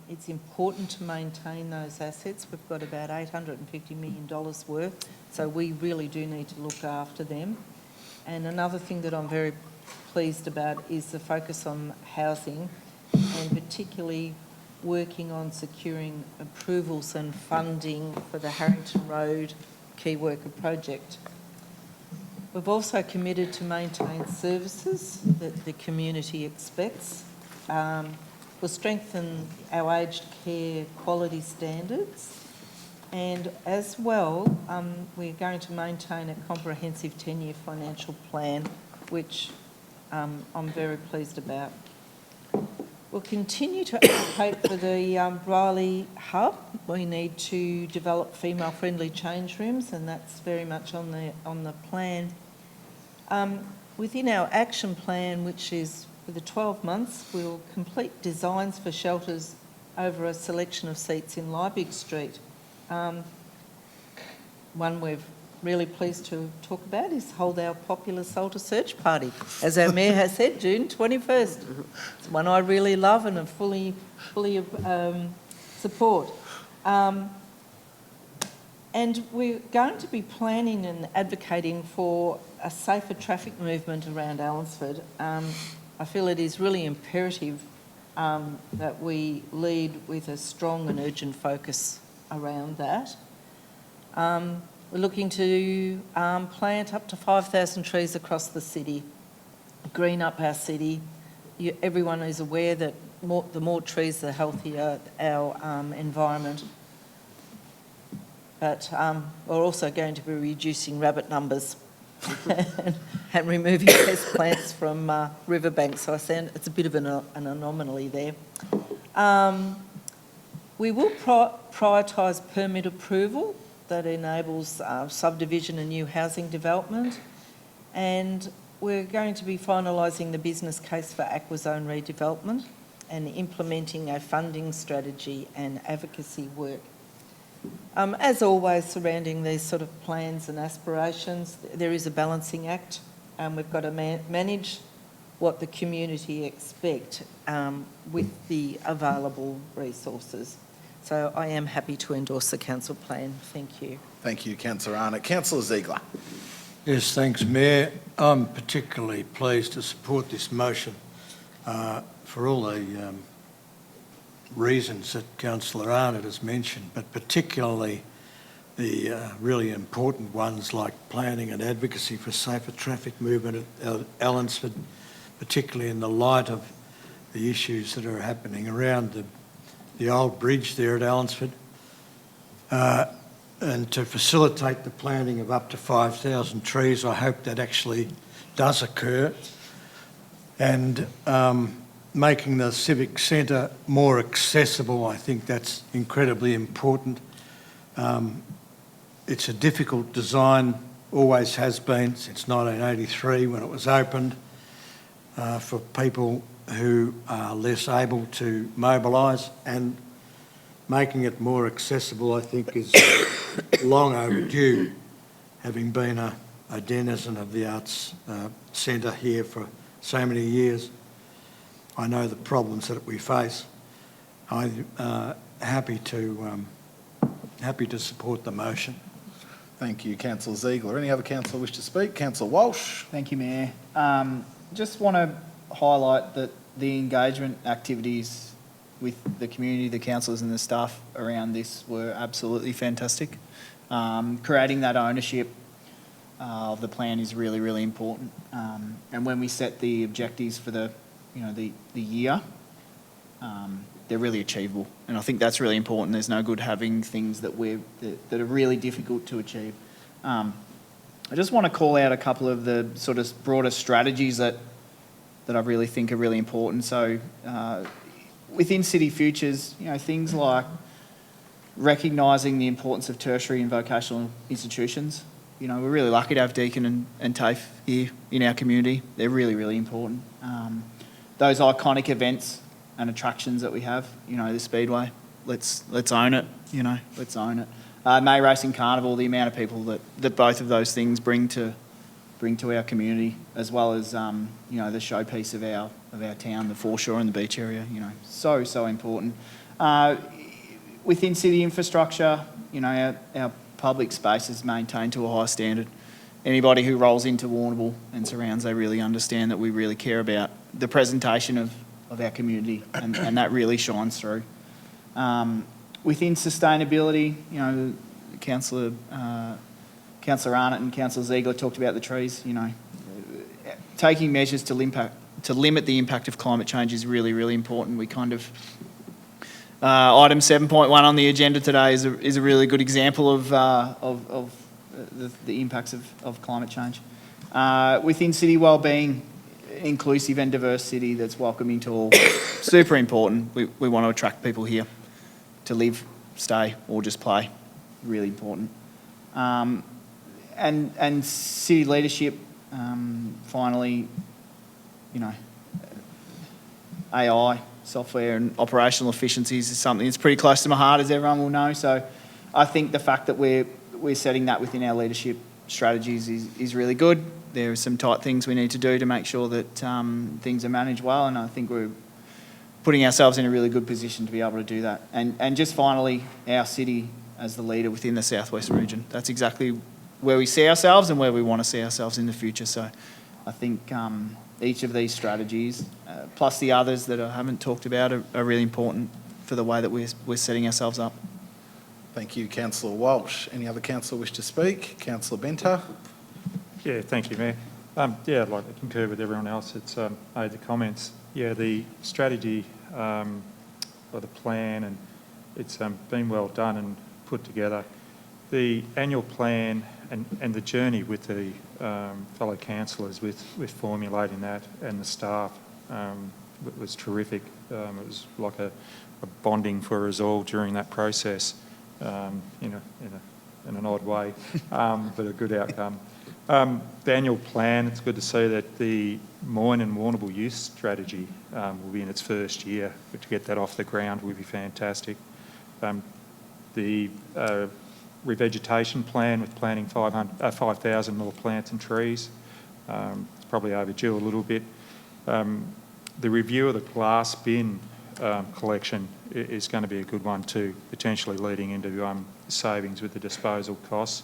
It's important to maintain those assets. We've got about $850 million worth, so we really do need to look after them. And another thing that I'm very pleased about is the focus on housing, and particularly working on securing approvals and funding for the Harrington Road Key Worker project. We've also committed to maintain services that the community expects. We'll strengthen our aged care quality standards, and as well, we're going to maintain a comprehensive 10-year financial plan, which I'm very pleased about. We'll continue to advocate for the Riley Hub. We need to develop female-friendly change rooms, and that's very much on the plan. Within our action plan, which is for the 12 months, we'll complete designs for shelters over a selection of seats in Liebig Street. One we're really pleased to talk about is hold our popular Salter Search Party. As our Mayor has said, June 21st. It's one I really love and fully support. And we're going to be planning and advocating for a safer traffic movement around Allensford. I feel it is really imperative that we lead with a strong and urgent focus around that. We're looking to plant up to 5,000 trees across the city, green up our city. Everyone is aware that the more trees, the healthier our environment. But we're also going to be reducing rabbit numbers and removing pest plants from riverbanks. So I say it's a bit of an anomaly there. We will prioritise permit approval that enables subdivision and new housing development. And we're going to be finalising the business case for Aquazone redevelopment and implementing a funding strategy and advocacy work. As always, surrounding these sort of plans and aspirations, there is a balancing act. We've got to manage what the community expect with the available resources. So I am happy to endorse the council plan. Thank you. Thank you, Councillor Arnott. Councillor Ziegler. Yes, thanks, Mayor. I'm particularly pleased to support this motion for all the reasons that Councillor Arnott has mentioned, but particularly the really important ones like planning and advocacy for safer traffic movement at Allansford, particularly in the light of the issues that are happening around the old bridge there at Allansford, and to facilitate the planting of up to 5,000 trees. I hope that actually does occur, and making the civic centre more accessible, I think that's incredibly important. It's a difficult design, always has been since 1983 when it was opened, for people who are less able to mobilise, and making it more accessible, I think, is long overdue, having been a denizen of the Arts Centre here for so many years. I know the problems that we face. I'm happy to support the motion. Thank you, Councillor Ziegler. Any other councillor wish to speak? Councillor Walsh. Thank you, Mayor. Just want to highlight that the engagement activities with the community, the councillors and the staff around this were absolutely fantastic. Creating that ownership of the plan is really, really important. And when we set the objectives for the year, they're really achievable. And I think that's really important. There's no good having things that are really difficult to achieve. I just want to call out a couple of the sort of broader strategies that I really think are really important. So within City Futures, things like recognising the importance of tertiary and vocational institutions. We're really lucky to have Deakin and TAFE here in our community. They're really, really important. Those iconic events and attractions that we have, the Speedway, let's own it, let's own it. May Racing Carnival, the amount of people that both of those things bring to our community, as well as, the showpiece of our town, the foreshore and the beach area, so important. Within city infrastructure, our public space is maintained to a high standard. Anybody who rolls into Warrnambool and surrounds, they really understand that we really care about the presentation of our community, and that really shines through. Within sustainability, Councillor Arnott and Councillor Ziegler talked about the trees. Taking measures to limit the impact of climate change is really, really important. We kind of item 7.1 on the agenda today is a really good example of the impacts of climate change. Within city wellbeing, inclusive and diverse city that's welcoming to all, super important. We want to attract people here to live, stay, or just play. Really important. And city leadership, finally, AI, software and operational efficiencies is something that's pretty close to my heart, as everyone will know. So I think the fact that we're setting that within our leadership strategies is really good. There are some tight things we need to do to make sure that things are managed well, and I think we're putting ourselves in a really good position to be able to do that. And just finally, our city as the leader within the South West region. That's exactly where we see ourselves and where we want to see ourselves in the future. So I think each of these strategies, plus the others that I haven't talked about, are really important for the way that we're setting ourselves up. Thank you, Councillor Walsh. Any other councillor wish to speak? Councillor Benter? Yeah, thank you, Mayor. Yeah, I'd like to concur with everyone else that's made the comments. Yeah, the strategy or the plan, and it's been well done and put together. The annual plan and the journey with the fellow councillors with formulating that and the staff was terrific. It was like a bonding for us all during that process, in an odd way, but a good outcome. The annual plan, it's good to see that the Moyne and Warrnambool Youth Strategy will be in its first year, but to get that off the ground would be fantastic. The revegetation plan with planting 5,000 more plants and trees, it's probably overdue a little bit. The review of the glass bin collection is going to be a good one too, potentially leading into savings with the disposal costs,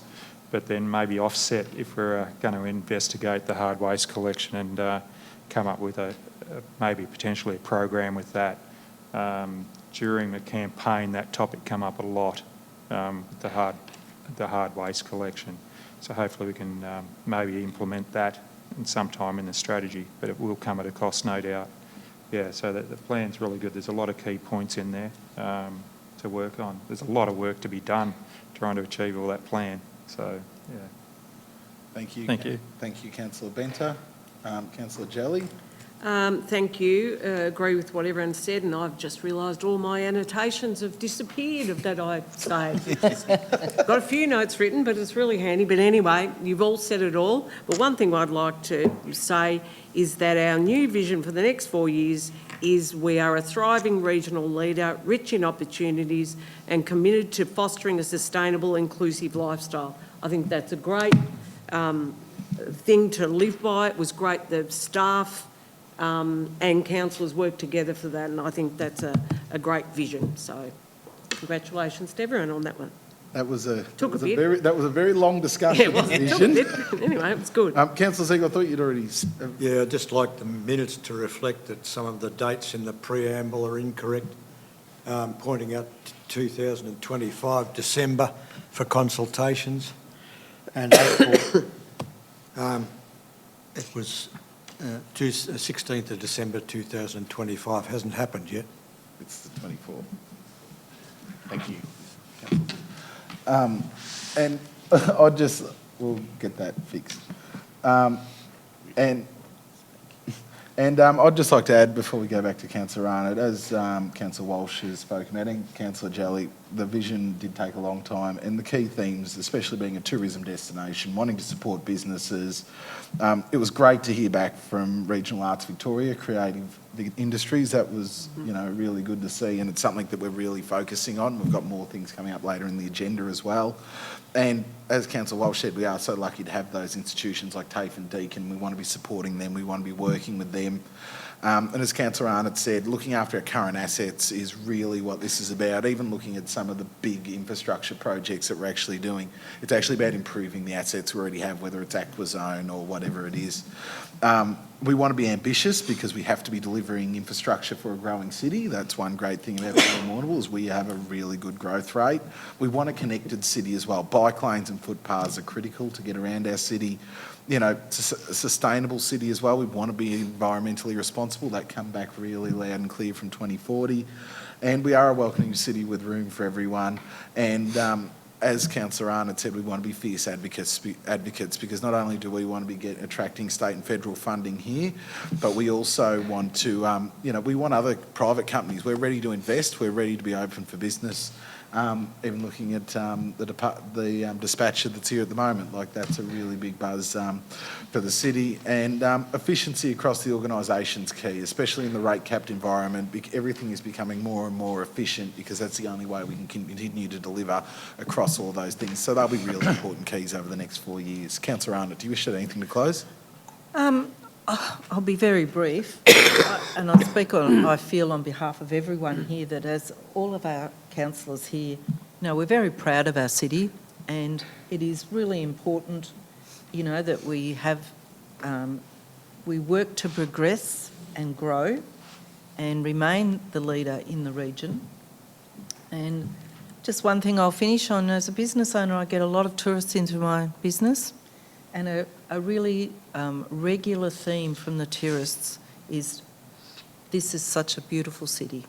but then maybe offset if we're going to investigate the hard waste collection and come up with maybe potentially a program with that. During the campaign, that topic come up a lot, the hard waste collection. So hopefully we can maybe implement that in some time in the strategy, but it will come at a cost, no doubt. Yeah, so the plan's really good. There's a lot of key points in there to work on. There's a lot of work to be done trying to achieve all that plan. So, yeah. Thank you. Thank you. Thank you, Councillor Benter. Councillor Jelly? Thank you. Agree with what everyone said, and I've just realised all my annotations have disappeared of that I saved. Got a few notes written, but it's really handy. But anyway, you've all said it all. But one thing I'd like to say is that our new vision for the next 4 years is we are a thriving regional leader, rich in opportunities and committed to fostering a sustainable, inclusive lifestyle. I think that's a great thing to live by. It was great the staff and councillors worked together for that, and I think that's a great vision. So congratulations to everyone on that one. That was a bit. very long discussion. Yeah, it took a bit. Anyway, it was good. Councillor Ziegler, I thought you'd already... Yeah, I'd just like the minutes to reflect that some of the dates in the preamble are incorrect, pointing out 2025 December for consultations, and April, it was 16th of December 2025. Hasn't happened yet. It's the 24th. Thank you. And we'll get that fixed. I'd just like to add, before we go back to Councillor Arnott, as Councillor Walsh has spoken about, and Councillor Jelly, the vision did take a long time, and the key themes, especially being a tourism destination, wanting to support businesses. It was great to hear back from Regional Arts Victoria, creative industries. That was, really good to see, and it's something that we're really focusing on. We've got more things coming up later in the agenda as well. And as Councillor Walsh said, we are so lucky to have those institutions like TAFE and Deakin. We want to be supporting them. We want to be working with them. And as Councillor Arnott said, looking after our current assets is really what this is about. Even looking at some of the big infrastructure projects that we're actually doing, it's actually about improving the assets we already have, whether it's Aquazone or whatever it is. We want to be ambitious because we have to be delivering infrastructure for a growing city. That's one great thing about Warrnambool is we have a really good growth rate. We want a connected city as well. Bike lanes and footpaths are critical to get around our city. It's a sustainable city as well. We want to be environmentally responsible. That come back really loud and clear from 2040. And we are a welcoming city with room for everyone. And as Councillor Arnott said, we want to be fierce advocates because not only do we want to be attracting state and federal funding here, but we also want to, we want other private companies. We're ready to invest. We're ready to be open for business. Even looking at the dispatcher that's here at the moment, like that's a really big buzz for the city. And efficiency across the organisation's key, especially in the rate capped environment. Everything is becoming more and more efficient because that's the only way we can continue to deliver across all those things. So they'll be really important keys over the next 4 years. Councillor Arnott, do you wish to add anything to close? I'll be very brief, and I speak I feel on behalf of everyone here that as all of our councillors here, we're very proud of our city, and it is really important, that we have we work to progress and grow and remain the leader in the region. And just one thing I'll finish on, as a business owner, I get a lot of tourists into my business, and a really regular theme from the tourists is, this is such a beautiful city.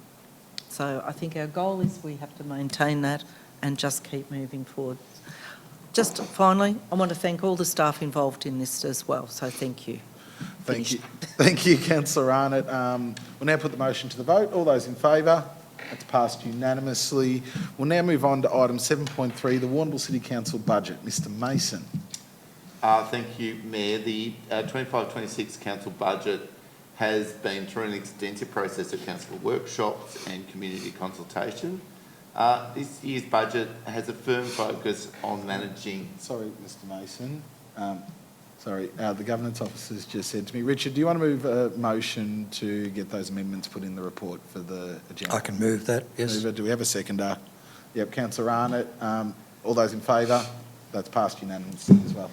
So I think our goal is we have to maintain that and just keep moving forward. Just finally, I want to thank all the staff involved in this as well, so thank you. Thank you. Thank you, Councillor Arnott. We'll now put the motion to the vote. All those in favour? That's passed unanimously. We'll now move on to item 7.3, the Warrnambool City Council budget. Mr Mason. Thank you, Mayor. The 25-26 council budget has been through an extensive process of council workshops and community consultation. This year's budget has a firm focus on managing... Sorry, Mr Mason. The governance officer's just said to me, Richard, do you want to move a motion to get those amendments put in the report for the agenda? I can move that, yes. Mover. Do we have a seconder? Yep, Councillor Arnott. All those in favour? That's passed unanimously as well.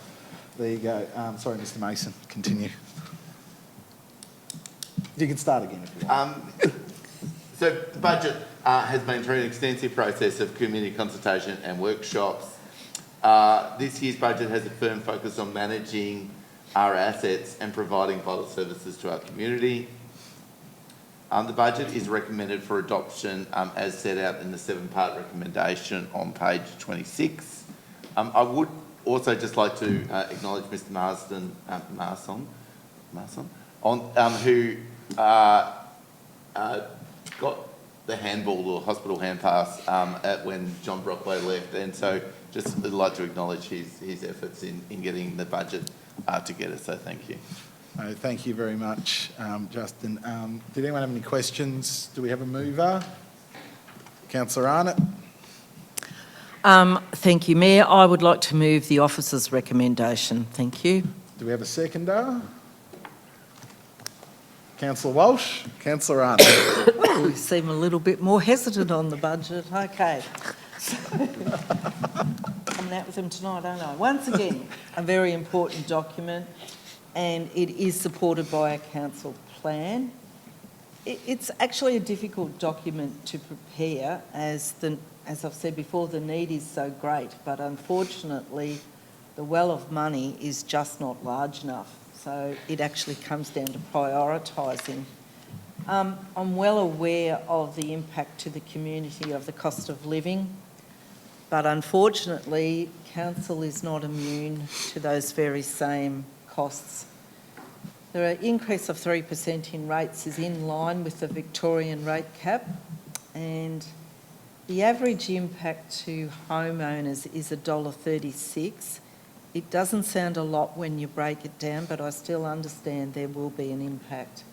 There you go. Sorry, Mr Mason, continue. You can start again if you want. So the budget has been through an extensive process of community consultation and workshops. This year's budget has a firm focus on managing our assets and providing vital services to our community. The budget is recommended for adoption as set out in the 7-part recommendation on page 26. I would also just like to acknowledge Mr Marson, who got the handball or hospital hand pass when John Brockway left, and so just would like to acknowledge his efforts in getting the budget together, so thank you. Thank you very much, Justin. Did anyone have any questions? Do we have a mover? Councillor Arnott. Thank you, Mayor. I would like to move the officer's recommendation. Thank you. Do we have a seconder? Councillor Walsh. Councillor Arnott. Well, you seem a little bit more hesitant on the budget. Okay. Coming out with them tonight, aren't I? Once again, a very important document, and it is supported by a council plan. It's actually a difficult document to prepare, as I've said before, the need is so great, but unfortunately the well of money is just not large enough. So it actually comes down to prioritising. I'm well aware of the impact to the community of the cost of living, but unfortunately council is not immune to those very same costs. The increase of 3% in rates is in line with the Victorian rate cap, and the average impact to homeowners is $1.36. It doesn't sound a lot when you break it down, but I still understand there will be an impact.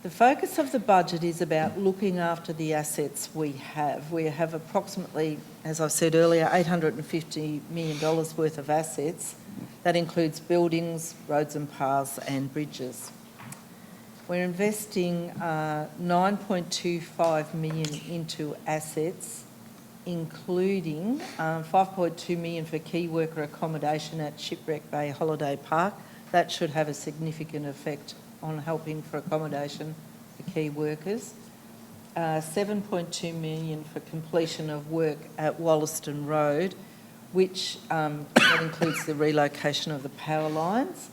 The focus of the budget is about looking after the assets we have. We have approximately, as I said earlier, $850 million worth of assets. That includes buildings, roads and paths and bridges. We're investing $9.25 million into assets, including $5.2 million for key worker accommodation at Shipwreck Bay Holiday Park. That should have a significant effect on helping for accommodation for key workers. $7.2 million for completion of work at Wollaston Road, which that includes the relocation of the power lines,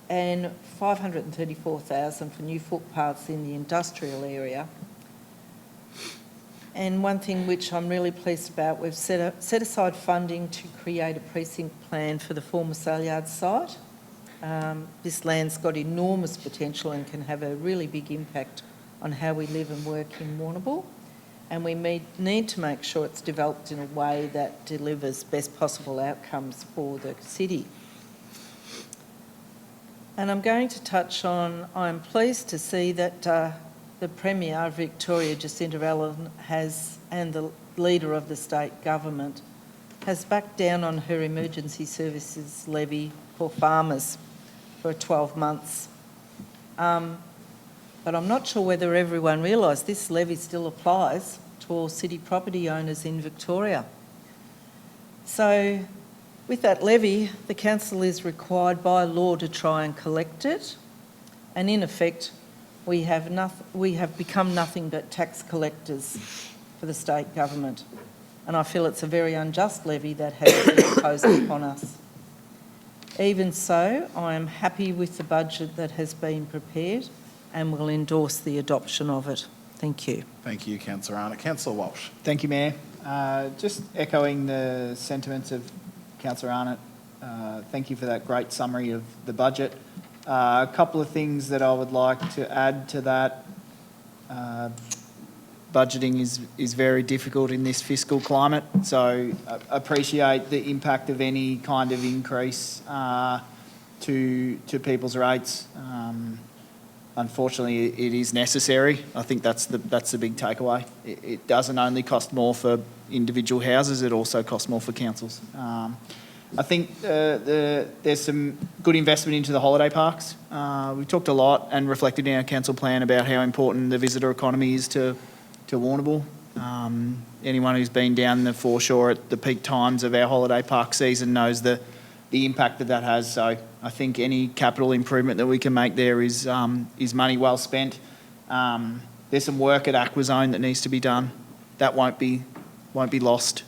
and $534,000 for new footpaths in the industrial area. And one thing which I'm really pleased about, we've set aside funding to create a precinct plan for the former Saleyard site. This land's got enormous potential and can have a really big impact on how we live and work in Warrnambool. And we need to make sure it's developed in a way that delivers best possible outcomes for the city. And I'm going to touch on, I'm pleased to see that the Premier of Victoria, Jacinta Allen, and the Leader of the state government has backed down on her emergency services levy for farmers for 12 months. But I'm not sure whether everyone realised this levy still applies to all city property owners in Victoria. So With that levy, the council is required by law to try and collect it, and in effect, we have become nothing but tax collectors for the state government. And I feel it's a very unjust levy that has been imposed upon us. Even so, I am happy with the budget that has been prepared and will endorse the adoption of it. Thank you. Thank you, Councillor Arnott. Councillor Walsh. Thank you, Mayor. Just echoing the sentiments of Councillor Arnott, thank you for that great summary of the budget. A couple of things that I would like to add to that. Budgeting is very difficult in this fiscal climate, so I appreciate the impact of any kind of increase to people's rates. Unfortunately, it is necessary. I think that's the big takeaway. It doesn't only cost more for individual houses, it also costs more for councils. I think there's some good investment into the holiday parks. We've talked a lot and reflected in our council plan about how important the visitor economy is to Warrnambool. Anyone who's been down the foreshore at the peak times of our holiday park season knows the impact that has. So I think any capital improvement that we can make there is money well spent. There's some work at Aquazone that needs to be done. That won't be lost.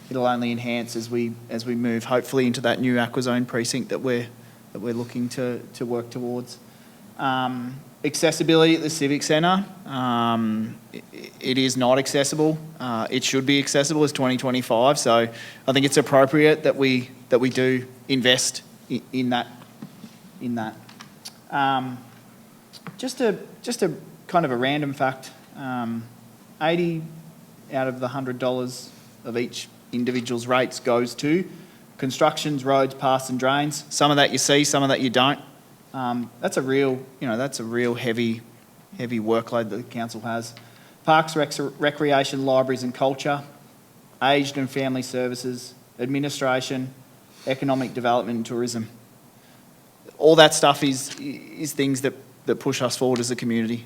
It'll only enhance as we move hopefully into that new Aquazone precinct that we're looking to work towards. Accessibility at the Civic Centre, it is not accessible. It should be accessible as 2025, so I think it's appropriate that we do invest in that. Just a kind of a random fact, 80 out of the $100 of each individual's rates goes to constructions, roads, paths and drains. Some of that you see, some of that you don't. That's a real heavy workload that the council has. Parks, recreation, libraries and culture, aged and family services, administration, economic development and tourism. All that stuff is things that push us forward as a community.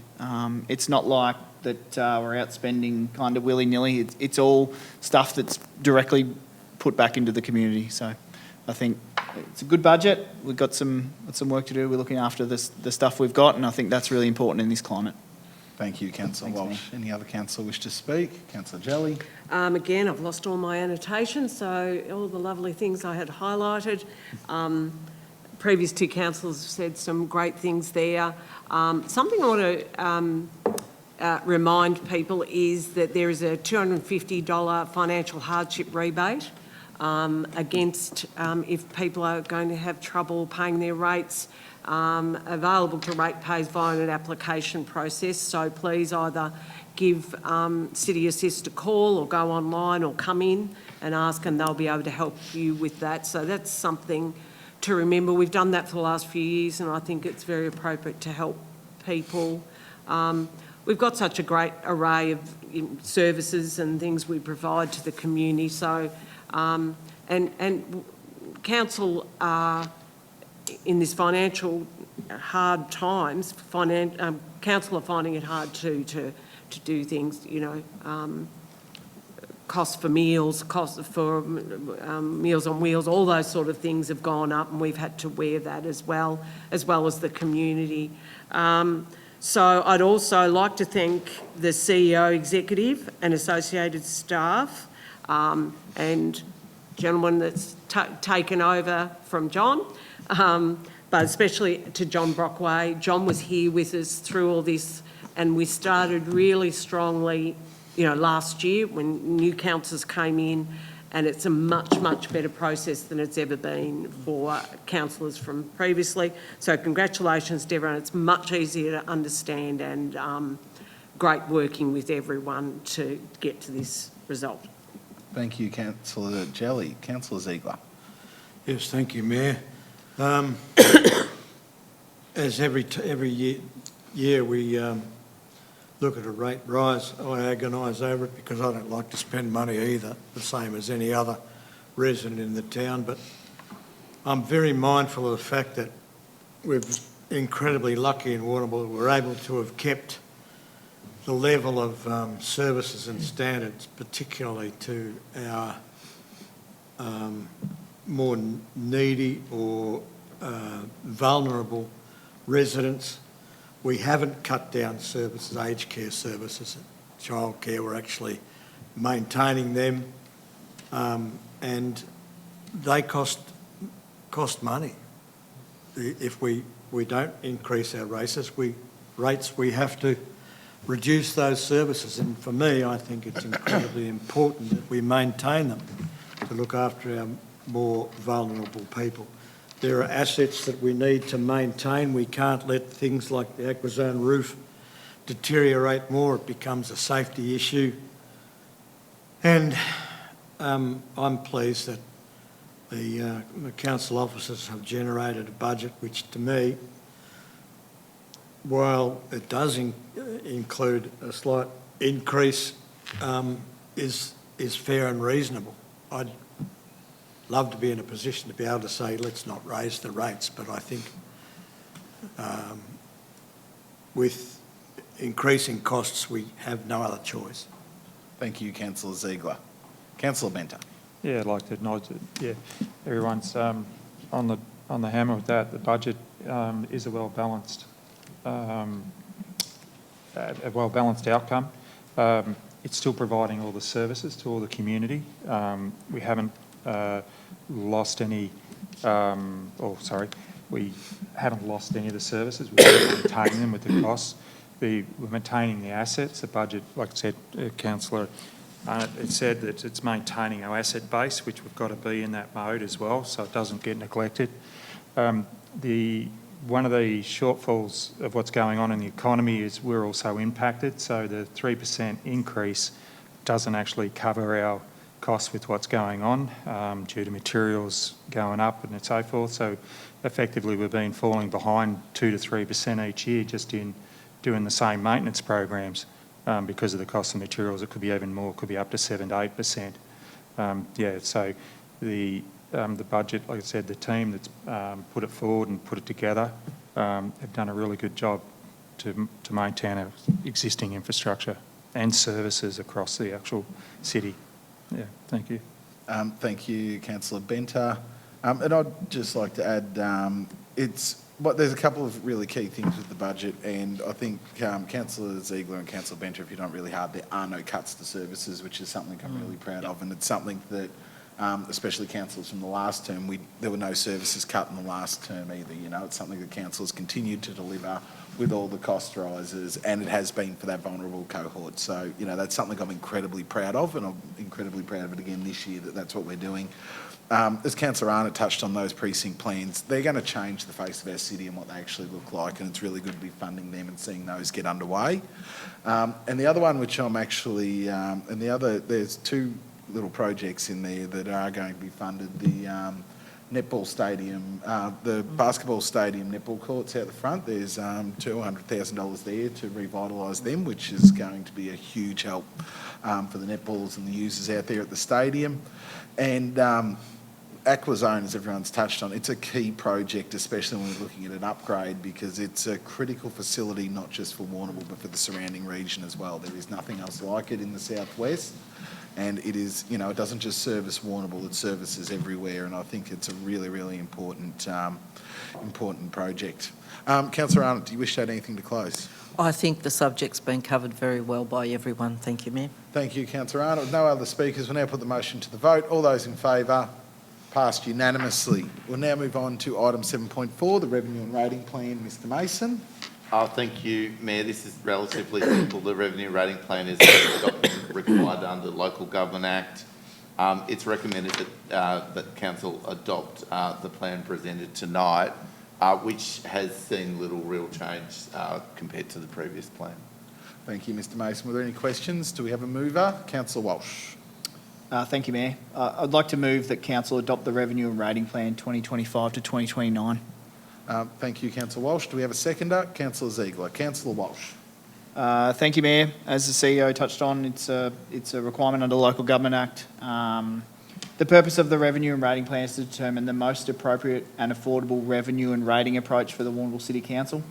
It's not like that we're out spending kind of willy-nilly. It's all stuff that's directly put back into the community. So I think it's a good budget. We've got some work to do. We're looking after the stuff we've got, and I think that's really important in this climate. Thank you, Councillor Thanks, Walsh. Any other councillor wish to speak? Councillor Jelly. Again, I've lost all my annotations, so all the lovely things I had highlighted. Previous two councillors have said some great things there. Something I want to remind people is that there is a $250 financial hardship rebate against if people are going to have trouble paying their rates, available to ratepayers via an application process. So please either give City Assist a call or go online or come in and ask, and they'll be able to help you with that. So that's something to remember. We've done that for the last few years and I think it's very appropriate to help people. We've got such a great array of services and things we provide to the community. So, and council in this financial hard times, council are finding it hard to do things, you know, cost for meals, cost for Meals on Wheels, all those sort of things have gone up and we've had to wear that as well as the community. So I'd also like to thank the CEO, executive and associated staff and gentleman that's taken over from John, but especially to John Brockway. John was here with us through all this and we started really strongly, you know, last year when new councillors came in, and it's a much, much better process than it's ever been for councillors from previously. So congratulations to everyone. It's much easier to understand and great working with everyone to get to this result. Thank you, Councillor Jelly. Councillor Ziegler. Yes, thank you, Mayor. As every year we look at a rate rise, I agonise over it because I don't like to spend money either, the same as any other resident in the town. But I'm very mindful of the fact that we're incredibly lucky in Warrnambool that we're able to have kept the level of services and standards, particularly to our more needy or vulnerable residents. We haven't cut down services, aged care services, childcare. We're actually maintaining them, and they cost money. If we don't increase our rates, we have to reduce those services. And for me, I think it's incredibly important that we maintain them to look after our more vulnerable people. There are assets that we need to maintain. We can't let things like the Aquazone roof deteriorate more. It becomes a safety issue. And I'm pleased that the council officers have generated a budget which, to me, while it does include a slight increase, is fair and reasonable. I'd love to be in a position to be able to say, let's not raise the rates, but I think with increasing costs, we have no other choice. Thank you, Councillor Ziegler. Councillor Benter. Yeah, I'd like to acknowledge that, yeah, everyone's on the hammer with that. The budget is a well-balanced outcome. It's still providing all the services to all the community. We haven't lost any, we haven't lost any of the services. We're maintaining them with the costs. We're maintaining the assets. The budget, like I said, Councillor, it said that it's maintaining our asset base, which we've got to be in that mode as well, so it doesn't get neglected. One of the shortfalls of what's going on in the economy is we're also impacted, so the 3% increase doesn't actually cover our costs with what's going on due to materials going up and so forth. So effectively we've been falling behind 2 to 3% each year just in doing the same maintenance programs because of the cost of materials. It could be even more, it could be up to 7 to 8%. So the budget, like I said, the team that's put it forward and put it together have done a really good job to maintain our existing infrastructure and services across the actual city. Yeah, thank you. Thank you, Councillor Benter. And I'd just like to add, there's a couple of really key things with the budget, and I think Councillor Ziegler and Councillor Benter, if you don't really hard, there are no cuts to services, which is something I'm really proud of, and it's something that, especially councillors from the last term, there were no services cut in the last term either. You know, it's something that councillors continued to deliver with all the cost rises, and it has been for that vulnerable cohort. So, you know, that's something I'm incredibly proud of, and I'm incredibly proud of it again this year, that's what we're doing. As Councillor Arnott touched on, those precinct plans, they're going to change the face of our city and what they actually look like, and it's really good to be funding them and seeing those get underway. And the other one, which I'm actually, there's two little projects in there that are going to be funded. The netball stadium, the basketball stadium netball courts out the front, there's $200,000 there to revitalise them, which is going to be a huge help for the netballs and the users out there at the stadium. And Aquazone, as everyone's touched on, it's a key project, especially when we're looking at an upgrade, because it's a critical facility, not just for Warrnambool, but for the surrounding region as well. There is nothing else like it in the southwest. And it is, you know, it doesn't just service Warrnambool, it services everywhere, and I think it's a really, really important project. Councillor Arnott, do you wish to add anything to close? I think the subject's been covered very well by everyone. Thank you, Mayor. Thank you, Councillor Arnott. With no other speakers, we'll now put the motion to the vote. All those in favour? Passed unanimously. We'll now move on to item 7.4, the Revenue and Rating Plan. Mr Mason. Thank you, Mayor. This is relatively simple. The Revenue Rating Plan is a document required under the Local Government Act. It's recommended that Council adopt the plan presented tonight, which has seen little real change compared to the previous plan. Thank you, Mr Mason. Were there any questions? Do we have a mover? Councillor Walsh. Thank you, Mayor. I'd like to move that Council adopt the Revenue and Rating Plan 2025 to 2029. Thank you, Councillor Walsh. Do we have a seconder? Councillor Ziegler. Councillor Walsh. Thank you, Mayor. As the CEO touched on, it's a requirement under the Local Government Act. The purpose of the Revenue and Rating Plan is to determine the most appropriate and affordable revenue and rating approach for the Warrnambool City Council,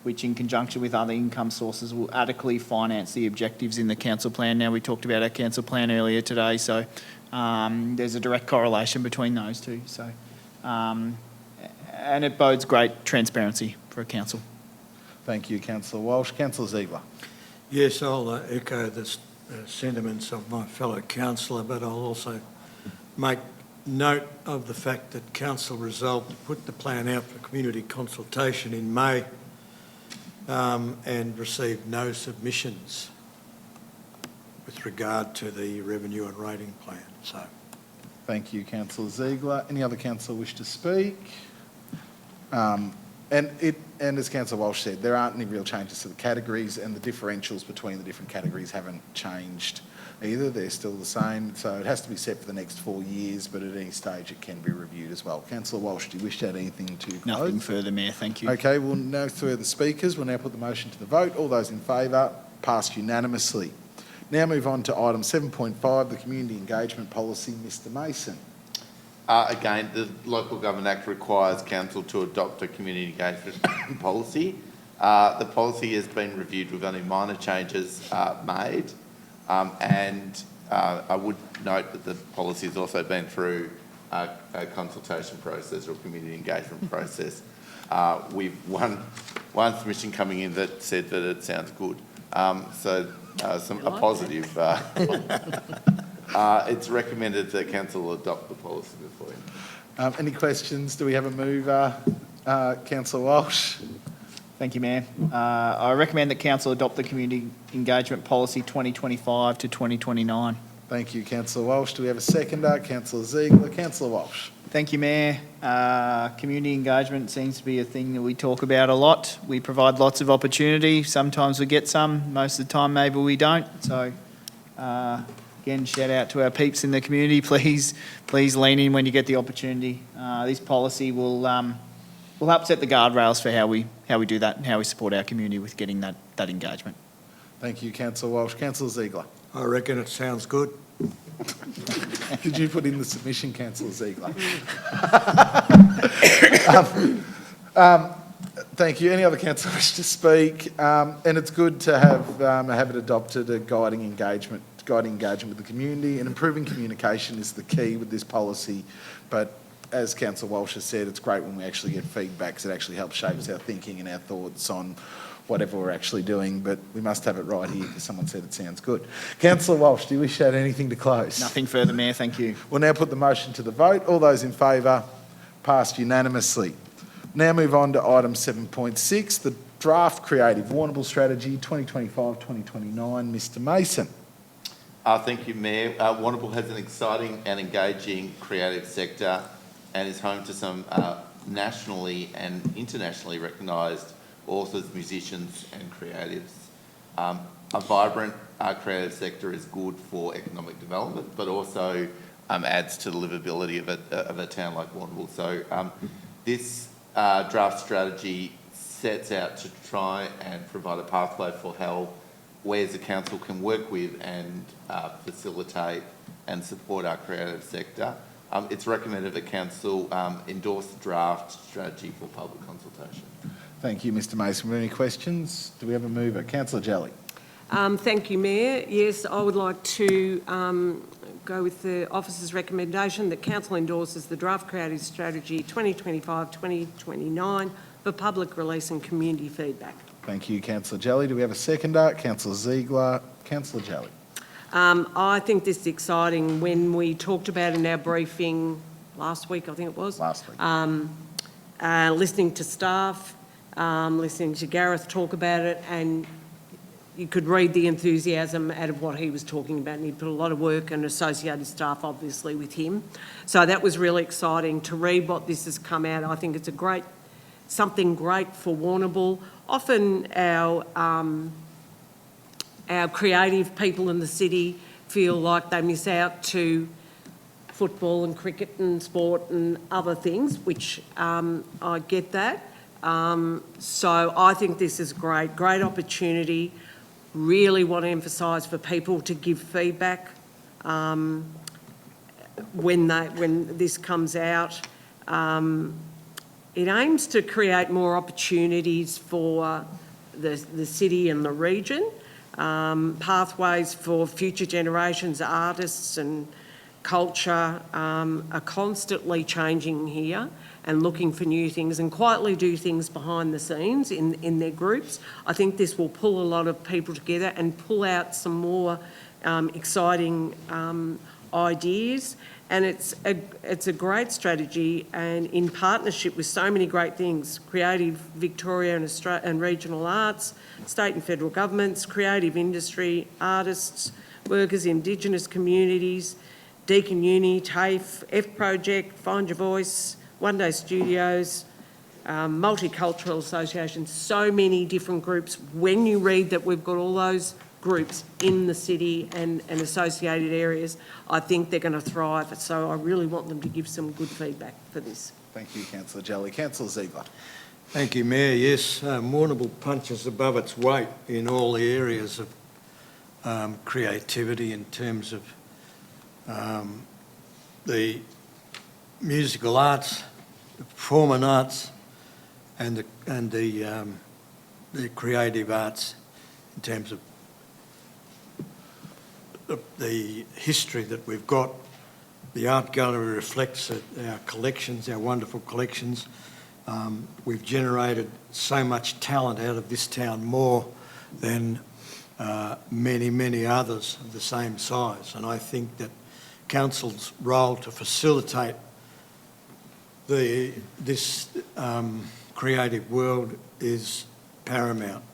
which in conjunction with other income sources will adequately finance the objectives in the council plan. Now, we talked about our council plan earlier today, so There's a direct correlation between those two. So, and it bodes great transparency for a council. Thank you, Councillor Walsh. Councillor Ziegler. Yes, I'll echo the sentiments of my fellow councillor, but I'll also make note of the fact that council resolved to put the plan out for community consultation in May and received no submissions with regard to the revenue and rating plan. So, Thank you, Councillor Ziegler. Any other councillor wish to speak? And as Councillor Walsh said, there aren't any real changes to the categories, and the differentials between the different categories haven't changed either. They're still the same, so it has to be set for the next 4 years, but at any stage it can be reviewed as well. Councillor Walsh, do you wish to add anything to close? Nothing further, Mayor. Thank you. Okay, we'll now through the speakers. We'll now put the motion to the vote. All those in favour, passed unanimously. Now move on to item 7.5, the Community Engagement Policy. Mr Mason. Again, the Local Government Act requires council to adopt a community engagement policy. The policy has been reviewed with only minor changes made, and I would note that the policy has also been through a consultation process or community engagement process. We've one submission coming in that said that it sounds good, a positive. It's recommended that council adopt the policy before you. Any questions? Do we have a mover? Councillor Walsh. Thank you, Mayor. I recommend that council adopt the Community Engagement Policy 2025 to 2029. Thank you, Councillor Walsh. Do we have a seconder? Councillor Ziegler. Councillor Walsh. Thank you, Mayor. Community engagement seems to be a thing that we talk about a lot. We provide lots of opportunity. Sometimes we get some. Most of the time, maybe we don't. So, again, shout out to our peeps in the community. Please lean in when you get the opportunity. This policy will help set the guardrails for how we do that and how we support our community with getting that engagement. Thank you, Councillor Walsh. Councillor Ziegler. I reckon it sounds good. Did you put in the submission, Councillor Ziegler? Thank you. Any other councillor wish to speak? And it's good to have it adopted, a guiding engagement with the community, and improving communication is the key with this policy. But as Councillor Walsh has said, it's great when we actually get feedback, because it actually helps shapes our thinking and our thoughts on whatever we're actually doing, but we must have it right here because someone said it sounds good. Councillor Walsh, do you wish to add anything to close? Nothing further, Mayor. Thank you. We'll now put the motion to the vote. All those in favour, passed unanimously. Now move on to item 7.6, the draft Creative Warrnambool Strategy 2025-2029. Mr Mason. Thank you, Mayor. Warrnambool has an exciting and engaging creative sector and is home to some nationally and internationally recognised authors, musicians and creatives. A vibrant creative sector is good for economic development, but also adds to the livability of a town like Warrnambool. So this draft strategy sets out to try and provide a pathway for how we as a council can work with and facilitate and support our creative sector. It's recommended that council endorse the draft strategy for public consultation. Thank you, Mr Mason. Any questions? Do we have a mover? Councillor Jelly. Thank you, Mayor. Yes, I would like to go with the officer's recommendation that council endorses the draft creative strategy 2025-2029 for public release and community feedback. Thank you, Councillor Jelly. Do we have a seconder? Councillor Ziegler. Councillor Jelly. I think this is exciting. When we talked about in our briefing last week, I think it was. Last week. Listening to staff, listening to Gareth talk about it, and you could read the enthusiasm out of what he was talking about, and he put a lot of work and associated staff obviously with him. So that was really exciting to read what this has come out. I think it's something great for Warrnambool. Often our creative people in the city feel like they miss out to football and cricket and sport and other things, which I get that. So I think this is great opportunity. Really want to emphasise for people to give feedback when this comes out. It aims to create more opportunities for the city and the region, pathways for future generations, artists and culture are constantly changing here and looking for new things and quietly do things behind the scenes in their groups. I think this will pull a lot of people together and pull out some more exciting ideas. And it's a great strategy, and in partnership with so many great things: Creative Victoria and regional arts, state and federal governments, creative industry, artists, workers, Indigenous communities, Deakin Uni, TAFE, F Project, Find Your Voice, One Day Studios, Multicultural Association, so many different groups. When you read that we've got all those groups in the city and associated areas, I think they're going to thrive. So I really want them to give some good feedback for this. Thank you, Councillor Jelly. Councillor Ziegler. Thank you, Mayor. Yes, Warrnambool punches above its weight in all the areas of creativity in terms of the musical arts, the performing arts, and the creative arts in terms of the history that we've got. The art gallery reflects our collections, our wonderful collections. We've generated so much talent out of this town, more than many, many others of the same size. And I think that council's role to facilitate this creative world is paramount.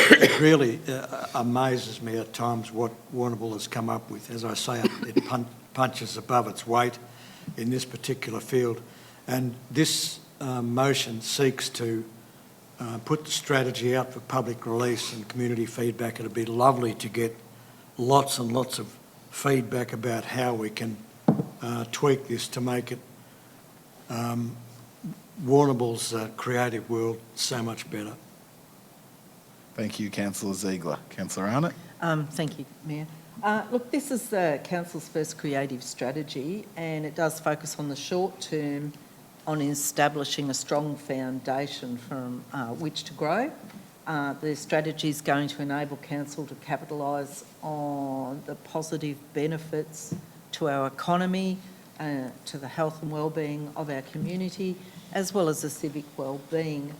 It really amazes me at times what Warrnambool has come up with. As I say, it punches above its weight in this particular field. And this motion seeks to put the strategy out for public release and community feedback. It'd be lovely to get lots and lots of feedback about how we can tweak this to make it Warrnambool's creative world so much better. Thank you, Councillor Ziegler. Councillor Arnott. Thank you, Mayor. Look, this is the Council's first creative strategy, and it does focus on the short term on establishing a strong foundation from which to grow. The strategy is going to enable Council to capitalise on the positive benefits to our economy, to the health and wellbeing of our community, as well as the civic wellbeing.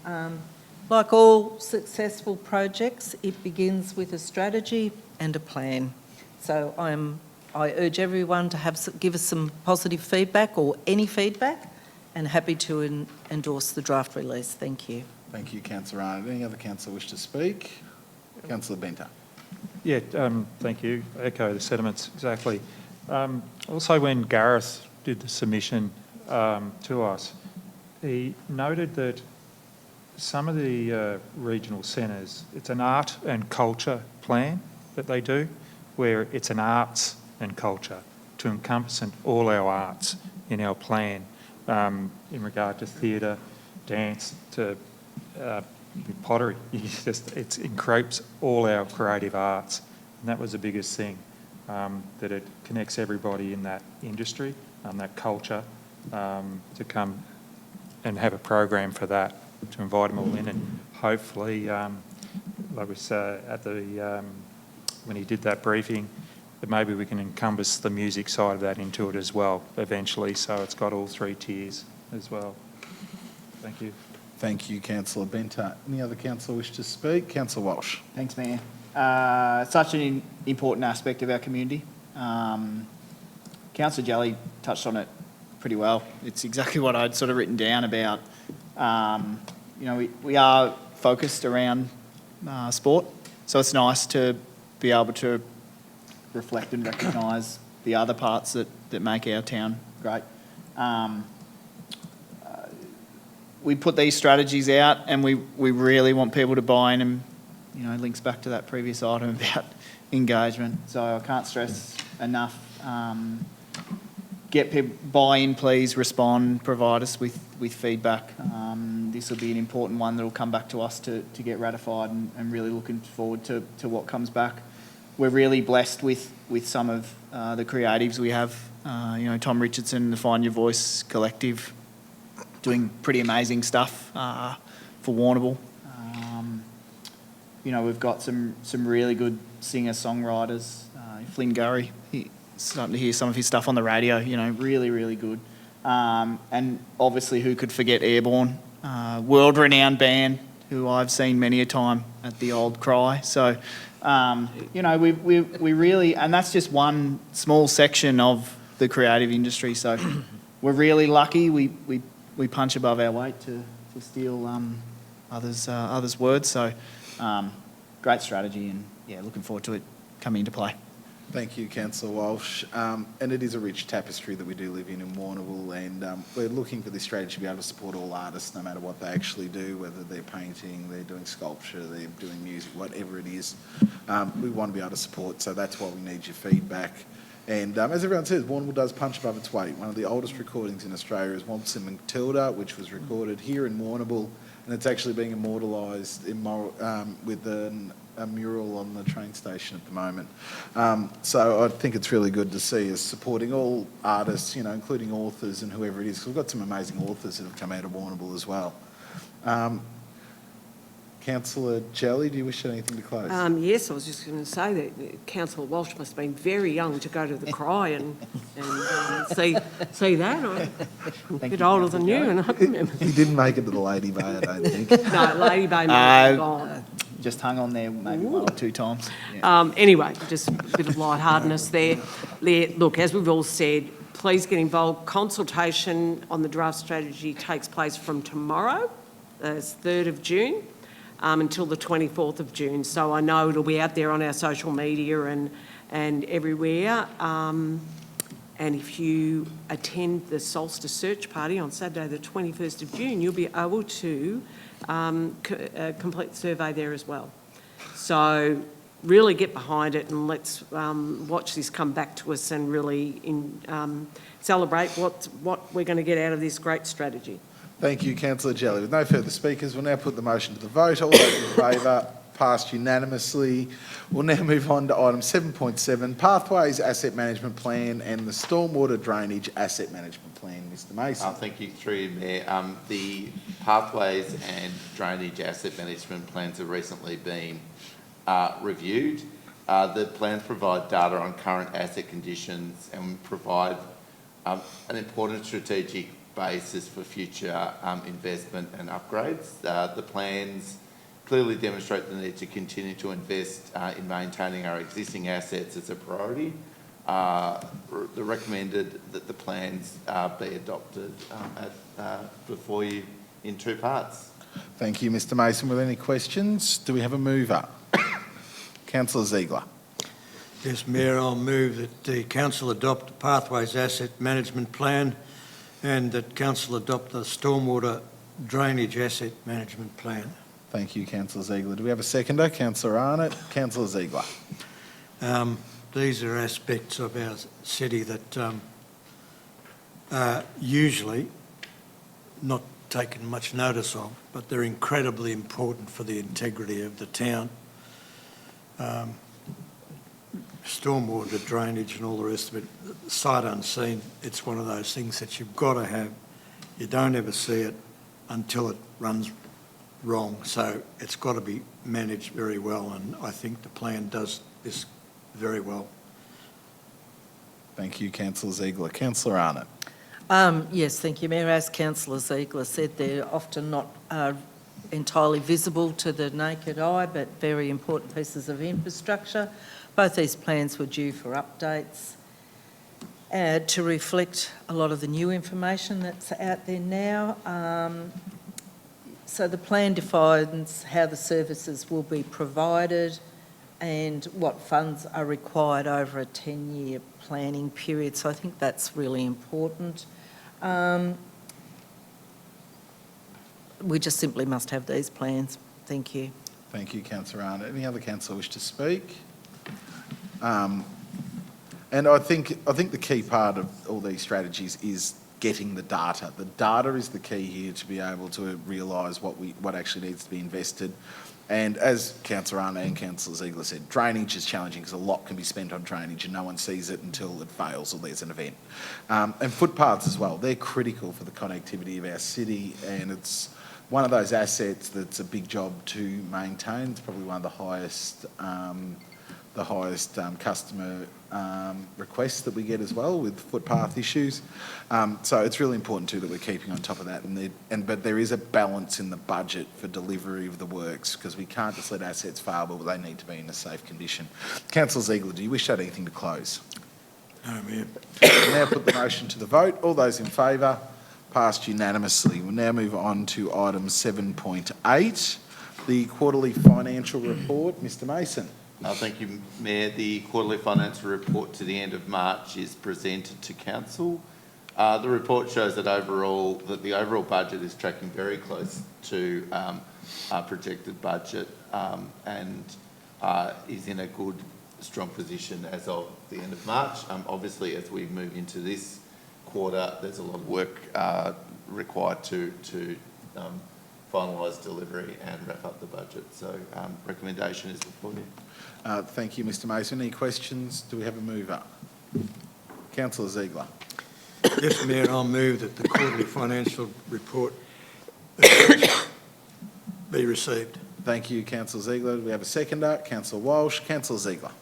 Like all successful projects, it begins with a strategy and a plan. So I urge everyone to give us some positive feedback or any feedback, and happy to endorse the draft release. Thank you. Thank you, Councillor Arnott. Any other councillor wish to speak? Councillor Benter. Yeah, thank you. Echo the sentiments exactly. Also, when Gareth did the submission to us, he noted that some of the regional centres, it's an art and culture plan that they do, where it's an arts and culture to encompass all our arts in our plan, in regard to theatre, dance, to pottery. It encroaches all our creative arts, and that was the biggest thing, that it connects everybody in that industry, that culture, to come and have a program for that, to invite them all in, and hopefully, like we said at the when he did that briefing, that maybe we can encompass the music side of that into it as well eventually, so it's got all three tiers as well. Thank you. Thank you, Councillor Benter. Any other councillor wish to speak? Councillor Walsh. Thanks, Mayor. Such an important aspect of our community. Councillor Jelly touched on it pretty well. It's exactly what I'd sort of written down about. We are focused around sport, so it's nice to be able to reflect and recognise the other parts that make our town great. We put these strategies out, and we really want people to buy in, and links back to that previous item about engagement. So I can't stress enough. Get people buy in, please respond, provide us with feedback. This will be an important one that will come back to us to get ratified, and really looking forward to what comes back. We're really blessed with some of the creatives we have. Tom Richardson, the Find Your Voice collective, doing pretty amazing stuff for Warrnambool. you know, we've got some really good singer-songwriters. Flynn Gurry, starting to hear some of his stuff on the radio, you know, really, really good. And obviously, who could forget Airborne, world-renowned band who I've seen many a time at the old Cry. So, you know, we really, and that's just one small section of the creative industry. So we're really lucky. We punch above our weight to steal others' words. So great strategy, and yeah, looking forward to it coming into play. Thank you, Councillor Walsh. And it is a rich tapestry that we do live in Warrnambool, and we're looking for this strategy to be able to support all artists, no matter what they actually do, whether they're painting, they're doing sculpture, they're doing music, whatever it is. We want to be able to support, so that's why we need your feedback. And as everyone says, Warrnambool does punch above its weight. One of the oldest recordings in Australia is Waltz and Matilda, which was recorded here in Warrnambool, and it's actually being immortalised with a mural on the train station at the moment. So I think it's really good to see us supporting all artists, you know, including authors and whoever it is, because we've got some amazing authors that have come out of Warrnambool as well. Councillor Jelly, do you wish anything to close? Yes, I was just going to say that Councillor Walsh must have been very young to go to the Cry and see that. I'm a bit older than you, and I remember. He didn't make it to the Lady Bay, I don't think. No, Lady Bay might have gone. Just hung on there maybe one or two times. Yeah. Anyway, just a bit of lightheartedness there. Look, as we've all said, please get involved. Consultation on the draft strategy takes place from tomorrow, it's 3rd of June, until the 24th of June. So I know it'll be out there on our social media and everywhere. And if you attend the Solstice Search Party on Saturday the 21st of June, you'll be able to complete the survey there as well. So really get behind it, and let's watch this come back to us and really celebrate what we're going to get out of this great strategy. Thank you, Councillor Jelly. With no further speakers, we'll now put the motion to the vote. All those in favour, passed unanimously. We'll now move on to item 7.7, Pathways Asset Management Plan and the Stormwater Drainage Asset Management Plan. Mr Mason. Thank you, through you, Mayor. The Pathways and Drainage Asset Management Plans have recently been reviewed. The plans provide data on current asset conditions and provide an important strategic basis for future investment and upgrades. The plans clearly demonstrate the need to continue to invest in maintaining our existing assets as a priority. They recommended that the plans be adopted before you in 2 parts. Thank you, Mr Mason. With any questions? Do we have a mover? Councillor Ziegler. Yes, Mayor, I'll move that the council adopt the Pathways Asset Management Plan and that council adopt the Stormwater Drainage Asset Management Plan. Thank you, Councillor Ziegler. Do we have a seconder? Councillor Arnott. Councillor Ziegler. These are aspects of our city that are usually not taken much notice of, but they're incredibly important for the integrity of the town. Stormwater drainage and all the rest of it, sight unseen, it's one of those things that you've got to have. You don't ever see it until it runs wrong. So it's got to be managed very well, and I think the plan does this very well. Thank you, Councillor Ziegler. Councillor Arnott. Yes, thank you, Mayor. As Councillor Ziegler said, they're often not entirely visible to the naked eye, but very important pieces of infrastructure. Both these plans were due for updates to reflect a lot of the new information that's out there now. So the plan defines how the services will be provided and what funds are required over a 10-year planning period. So I think that's really important. We just simply must have these plans. Thank you. Thank you, Councillor Arnott. Any other councillor wish to speak? And I think the key part of all these strategies is getting the data. The data is the key here to be able to realise what actually needs to be invested. And as Councillor Arnott and Councillor Ziegler said, drainage is challenging because a lot can be spent on drainage and no one sees it until it fails or there's an event. And footpaths as well, they're critical for the connectivity of our city, and it's one of those assets that's a big job to maintain. It's probably one of the highest customer requests that we get as well with footpath issues. So it's really important too that we're keeping on top of that. But there is a balance in the budget for delivery of the works, because we can't just let assets fail, but they need to be in a safe condition. Councillor Ziegler, do you wish to add anything to close? No, Mayor. We'll now put the motion to the vote. All those in favour? Passed unanimously. We'll now move on to item 7.8, the quarterly financial report. Mr Mason. Thank you, Mayor. The quarterly financial report to the end of March is presented to Council. The report shows that the overall budget is tracking very close to our projected budget and is in a good, strong position as of the end of March. Obviously, as we move into this quarter, there's a lot of work required to finalise delivery and wrap up the budget. So recommendation is before you. Thank you, Mr Mason. Any questions? Do we have a mover? Councillor Ziegler. Yes, Mayor, I'll move that the quarterly financial report be received. Thank you, Councillor Ziegler. Do we have a seconder? Councillor Walsh. Councillor Ziegler.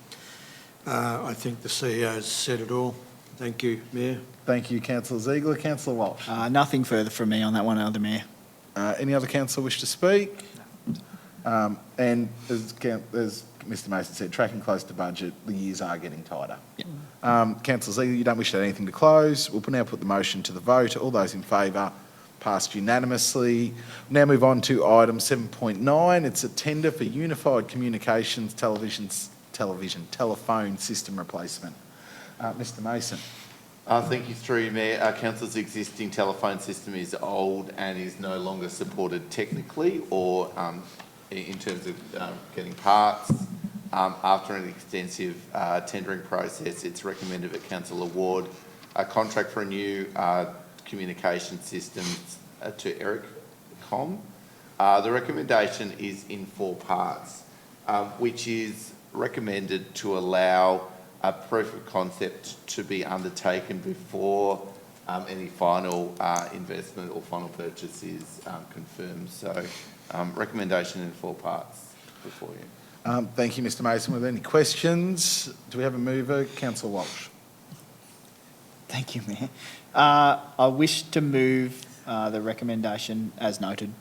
I think the CEO's said it all. Thank you, Mayor. Thank you, Councillor Ziegler. Councillor Walsh. Nothing further from me on that one, other Mayor. Any other councillor wish to speak? And as Mr Mason said, tracking close to budget, the years are getting tighter. Yep. Councillor Ziegler, you don't wish to add anything to close. We'll now put the motion to the vote. All those in favour? Passed unanimously. Now move on to item 7.9. It's a tender for unified communications telephone system replacement. Mr Mason. Thank you, through you, Mayor. Council's existing telephone system is old and is no longer supported technically or in terms of getting parts. After an extensive tendering process, it's recommended that Council award a contract for a new communication system to Ericom. The recommendation is in 4 parts, which is recommended to allow a proof of concept to be undertaken before any final investment or final purchase is confirmed. So recommendation in 4 parts before you. Thank you, Mr Mason. Were there any questions? Do we have a mover? Councillor Walsh. Thank you, Mayor. I wish to move the recommendation as noted.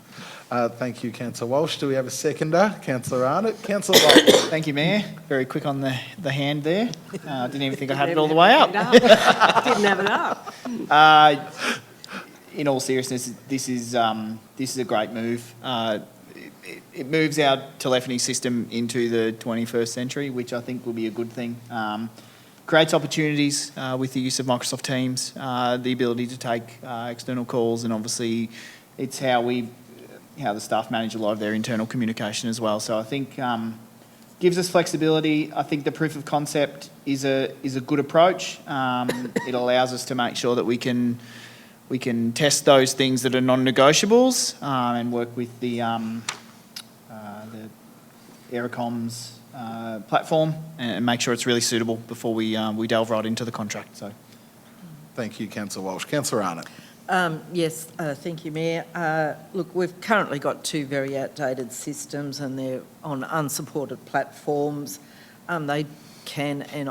Thank you, Councillor Walsh. Do we have a seconder? Councillor Arnott. Councillor Walsh. Thank you, Mayor. Very quick on the hand there. Didn't even think I had it all the way up. Didn't have it up. In all seriousness, this is a great move. It moves our telephony system into the 21st century, which I think will be a good thing. Creates opportunities with the use of Microsoft Teams, the ability to take external calls, and obviously it's how the staff manage a lot of their internal communication as well. So I think gives us flexibility. I think the proof of concept is a good approach. It allows us to make sure that we can test those things that are non-negotiables and work with the Ericom's platform and make sure it's really suitable before we delve right into the contract. So, thank you, Councillor Walsh. Councillor Arnott. Yes, thank you, Mayor. Look, we've currently got 2 very outdated systems and they're on unsupported platforms. They can and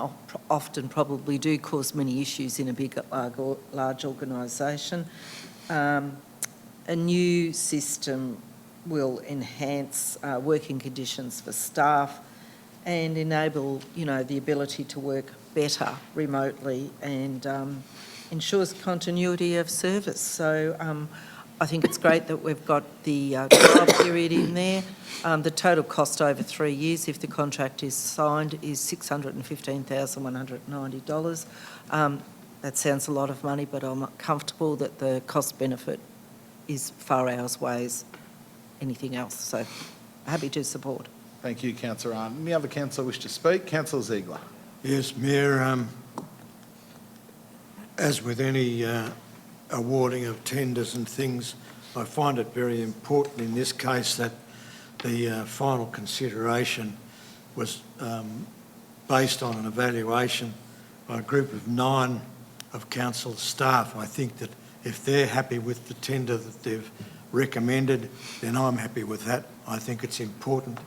often probably do cause many issues in a big, large organisation. A new system will enhance working conditions for staff and enable, the ability to work better remotely and ensures continuity of service. So I think it's great that we've got the trial period in there. The total cost over 3 years, if the contract is signed, is $615,190. That sounds a lot of money, but I'm comfortable that the cost benefit is far outweighs anything else. So happy to support. Thank you, Councillor Arnott. Any other councillor wish to speak? Councillor Ziegler. Yes, Mayor, as with any awarding of tenders and things, I find it very important in this case that the final consideration was based on an evaluation by a group of 9 of council staff. I think that if they're happy with the tender that they've recommended, then I'm happy with that. I think it's important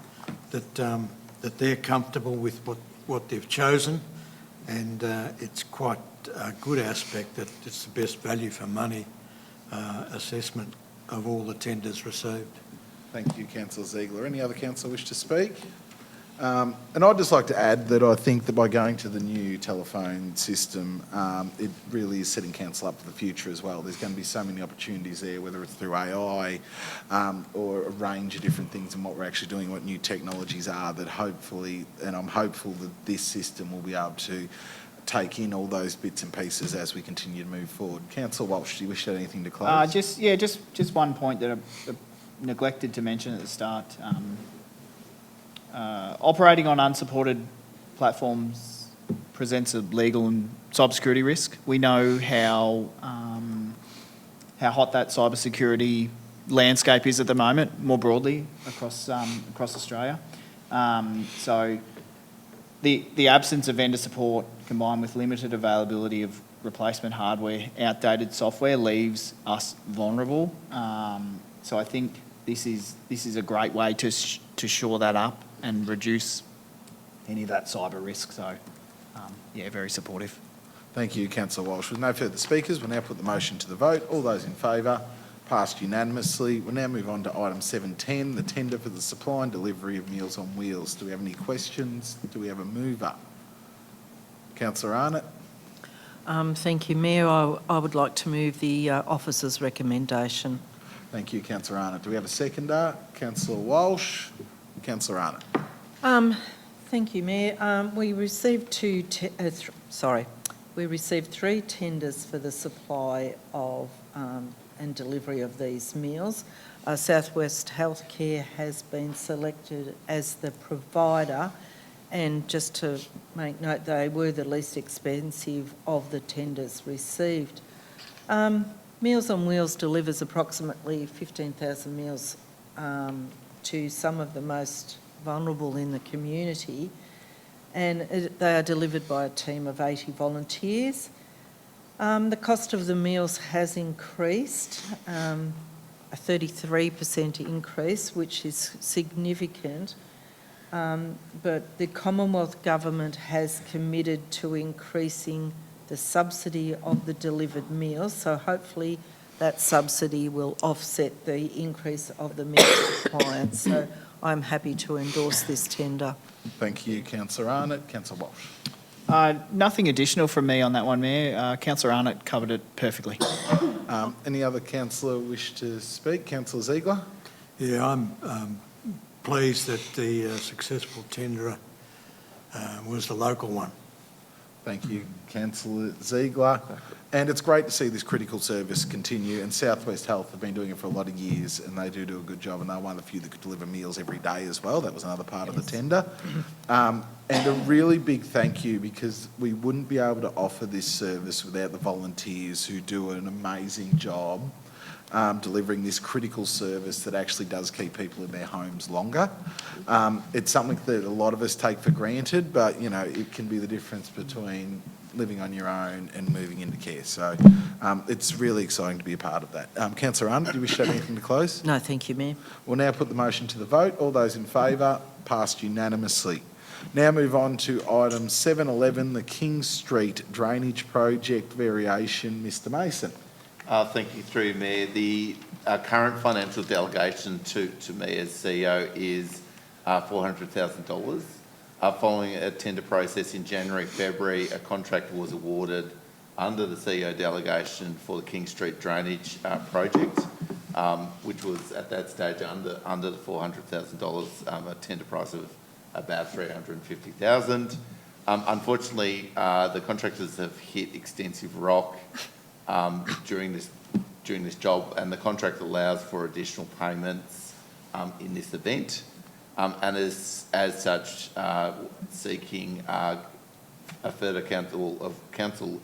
that, that they're comfortable with what they've chosen, and it's quite a good aspect that it's the best value for money assessment of all the tenders received. Thank you, Councillor Ziegler. Any other councillor wish to speak? And I'd just like to add that I think that by going to the new telephone system, it really is setting council up for the future as well. There's going to be so many opportunities there, whether it's through AI or a range of different things and what we're actually doing, what new technologies are, that hopefully, and I'm hopeful that this system will be able to take in all those bits and pieces as we continue to move forward. Councillor Walsh, do you wish to add anything to close? Just one point that I neglected to mention at the start. Operating on unsupported platforms presents a legal and cybersecurity risk. We know how hot that cybersecurity landscape is at the moment, more broadly across Australia. So the absence of vendor support combined with limited availability of replacement hardware, outdated software leaves us vulnerable. So I think this is a great way to shore that up and reduce any of that cyber risk. So, very supportive. Thank you, Councillor Walsh. With no further speakers, we'll now put the motion to the vote. All those in favour, passed unanimously. We'll now move on to item 7.10, the tender for the supply and delivery of Meals on Wheels. Do we have any questions? Do we have a mover? Councillor Arnott. Thank you, Mayor. I would like to move the officer's recommendation. Thank you, Councillor Arnott. Do we have a seconder? Councillor Walsh. Councillor Arnott. Thank you, Mayor. We received three tenders for the supply of and delivery of these meals. Southwest Healthcare has been selected as the provider, and just to make note, they were the least expensive of the tenders received. Meals on Wheels delivers approximately 15,000 meals to some of the most vulnerable in the community, and they are delivered by a team of 80 volunteers. The cost of the meals has increased, a 33% increase, which is significant, but the Commonwealth Government has committed to increasing the subsidy of the delivered meals, so hopefully that subsidy will offset the increase of the meal compliance. So I'm happy to endorse this tender. Thank you, Councillor Arnott. Councillor Walsh. Nothing additional from me on that one, Mayor. Councillor Arnott covered it perfectly. Any other councillor wish to speak? Councillor Ziegler. Yeah, I'm pleased that the successful tenderer was the local one. Thank you, Councillor Ziegler. And it's great to see this critical service continue, and Southwest Health have been doing it for a lot of years, and they do a good job, and they're one of the few that could deliver meals every day as well. That was another part of the tender. And a really big thank you, because we wouldn't be able to offer this service without the volunteers who do an amazing job delivering this critical service that actually does keep people in their homes longer. It's something that a lot of us take for granted, but, you know, it can be the difference between living on your own and moving into care. So it's really exciting to be a part of that. Councillor Arnott, do you wish to have anything to close? No, thank you, Mayor. We'll now put the motion to the vote. All those in favour, passed unanimously. Now move on to item 7.11, the King Street Drainage Project variation. Mr Mason. Thank you, through Mayor. The current financial delegation to me as CEO is $400,000. Following a tender process in January, February, a contract was awarded under the CEO delegation for the King Street Drainage project, which was at that stage under the $400,000, a tender price of about $350,000. Unfortunately, the contractors have hit extensive rock during this job, and the contract allows for additional payments in this event, and as such, seeking a further council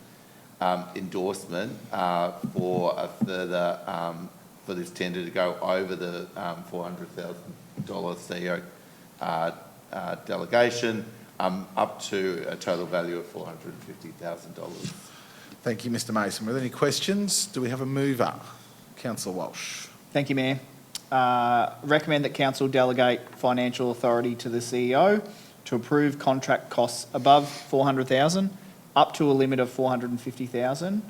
endorsement for a further for this tender to go over the $400,000 CEO delegation, up to a total value of $450,000. Thank you, Mr Mason. Were there any questions? Do we have a mover? Councillor Walsh. Thank you, Mayor. Recommend that council delegate financial authority to the CEO to approve contract costs above 400,000, up to a limit of 450,000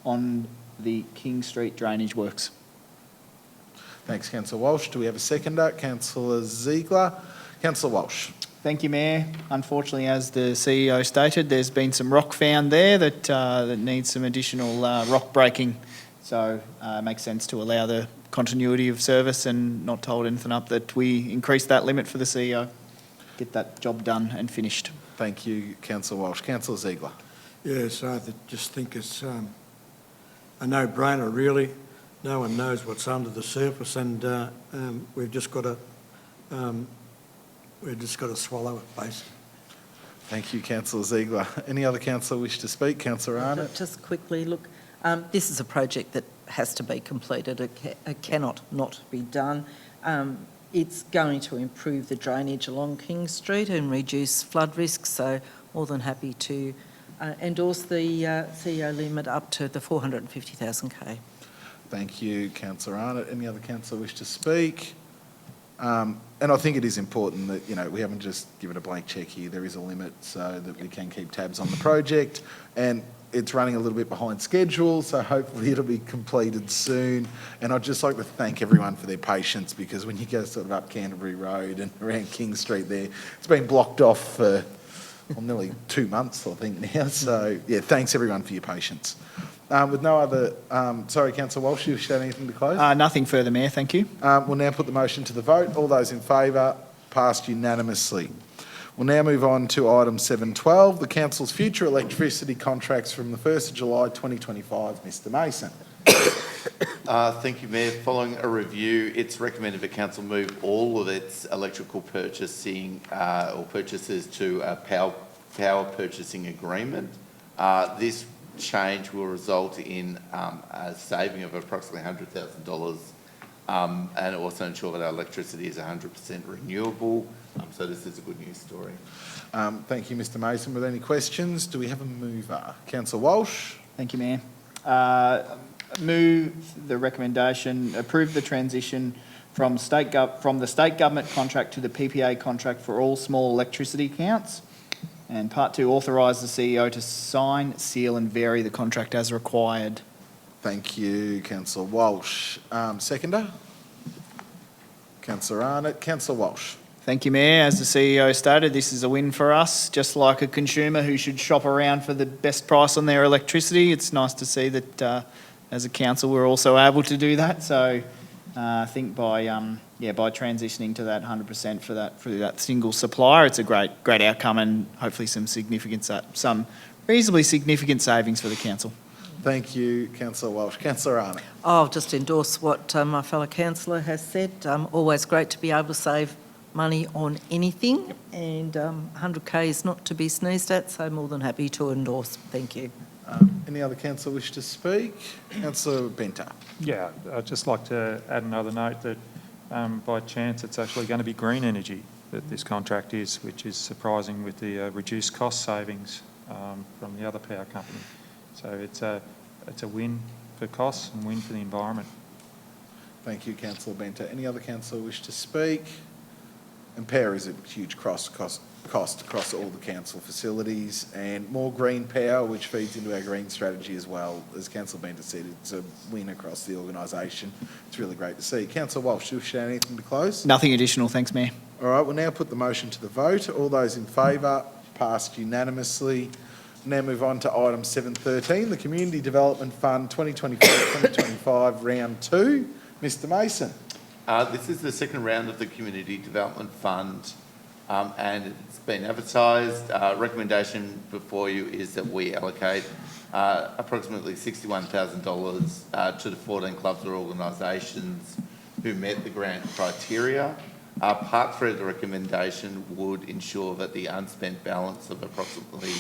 on the King Street drainage works. Thanks, Councillor Walsh. Do we have a seconder? Councillor Ziegler. Councillor Walsh. Thank you, Mayor. Unfortunately, as the CEO stated, there's been some rock found there that needs some additional rock breaking. So it makes sense to allow the continuity of service and not to hold anything up, that we increase that limit for the CEO. Get that job done and finished. Thank you, Councillor Walsh. Councillor Ziegler. Yes, I just think it's a no-brainer, really. No one knows what's under the surface, and we've just got to swallow it, basically. Thank you, Councillor Ziegler. Any other councillor wish to speak? Councillor Arnott. Just quickly, look, this is a project that has to be completed. It cannot not be done. It's going to improve the drainage along King Street and reduce flood risks, so more than happy to endorse the CEO limit up to the 450,000K. Thank you, Councillor Arnott. Any other councillor wish to speak? And I think it is important that, you know, we haven't just given a blank cheque here. There is a limit so that we can keep tabs on the project. And it's running a little bit behind schedule, so hopefully it'll be completed soon. And I'd just like to thank everyone for their patience, because when you go sort of up Canterbury Road and around King Street there, it's been blocked off for nearly 2 months, I think, now. So, yeah, thanks everyone for your patience. With no other, sorry, Councillor Walsh, you had anything to close? Nothing further, Mayor. Thank you. We'll now put the motion to the vote. All those in favour, passed unanimously. We'll now move on to item 7.12, the council's future electricity contracts from the 1st of July 2025. Mr Mason. Thank you, Mayor. Following a review, it's recommended that council move all of its electrical purchasing or purchases to a power purchasing agreement. This change will result in a saving of approximately $100,000 and also ensure that our electricity is 100% renewable. So this is a good news story. Thank you, Mr Mason. With any questions, do we have a mover? Councillor Walsh. Thank you, Mayor. Move the recommendation, approve the transition from the state government contract to the PPA contract for all small electricity accounts. And part 2, authorise the CEO to sign, seal and vary the contract as required. Thank you, Councillor Walsh. Seconder? Councillor Arnott. Councillor Walsh. Thank you, Mayor. As the CEO stated, this is a win for us. Just like a consumer who should shop around for the best price on their electricity, it's nice to see that as a council we're also able to do that. So I think by transitioning to that 100% through that single supplier, it's a great outcome and hopefully some reasonably significant savings for the council. Thank you, Councillor Walsh. Councillor Arnott. I'll just endorse what my fellow councillor has said. Always great to be able to save money on anything, and 100K is not to be sneezed at, so more than happy to endorse. Thank you. Any other councillor wish to speak? Councillor Benter. Yeah, I'd just like to add another note that by chance it's actually going to be green energy that this contract is, which is surprising with the reduced cost savings from the other power company. So it's a win for costs and win for the environment. Thank you, Councillor Benter. Any other councillor wish to speak? And power is a huge cost across all the council facilities, and more green power, which feeds into our green strategy as well. As Councillor Benter said, it's a win across the organisation. It's really great to see. Councillor Walsh, do you have anything to close? Nothing additional, thanks, Mayor. All right, we'll now put the motion to the vote. All those in favour, passed unanimously. Now move on to item 7.13, the Community Development Fund 2024-2025 Round 2. Mr Mason. This is the second round of the Community Development Fund, and it's been advertised. Recommendation before you is that we allocate approximately $61,000 to the 14 clubs or organisations who met the grant criteria. Part 3 of the recommendation would ensure that the unspent balance of approximately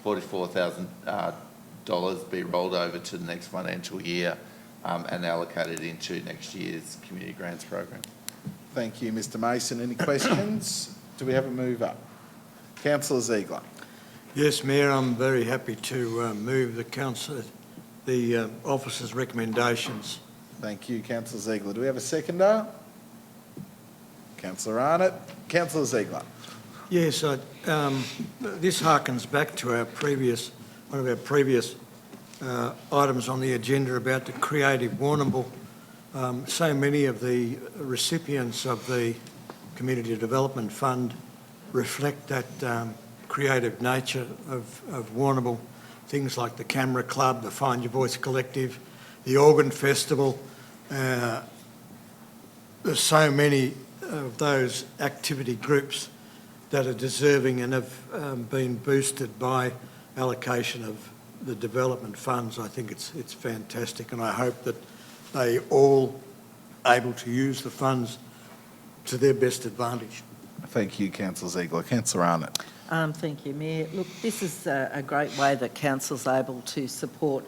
$44,000 be rolled over to the next financial year and allocated into next year's community grants program. Thank you, Mr Mason. Any questions? Do we have a mover? Councillor Ziegler. Yes, Mayor, I'm very happy to move the officer's recommendations Thank you, Councillor Ziegler. Do we have a seconder? Councillor Arnott. Councillor Ziegler. Yes, this harkens back to one of our previous items on the agenda about the creative Warrnambool. So many of the recipients of the Community Development Fund reflect that creative nature of Warrnambool. Things like the Camera Club, the Find Your Voice Collective, the Organ Festival. There's so many of those activity groups that are deserving and have been boosted by allocation of the development funds. I think it's fantastic, and I hope that they all able to use the funds to their best advantage. Thank you, Councillor Ziegler. Councillor Arnott. Thank you, Mayor. Look, this is a great way that council's able to support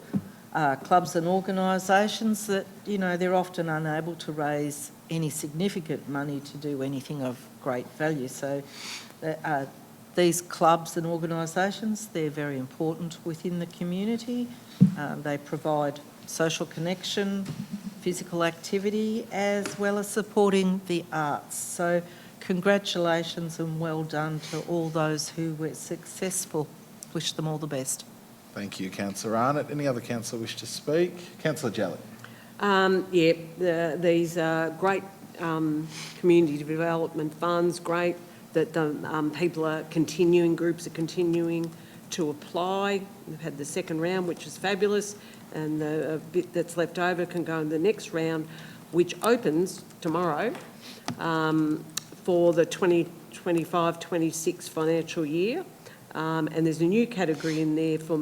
clubs and organisations that, you know, they're often unable to raise any significant money to do anything of great value. So these clubs and organisations, they're very important within the community. They provide social connection, physical activity, as well as supporting the arts. So congratulations and well done to all those who were successful. Wish them all the best. Thank you, Councillor Arnott. Any other councillor wish to speak? Councillor Jelly. These are great community development funds, great that the people are continuing, groups are continuing to apply. We've had the second round, which is fabulous, and the bit that's left over can go in the next round, which opens tomorrow for the 2025-26 financial year. And there's a new category in there for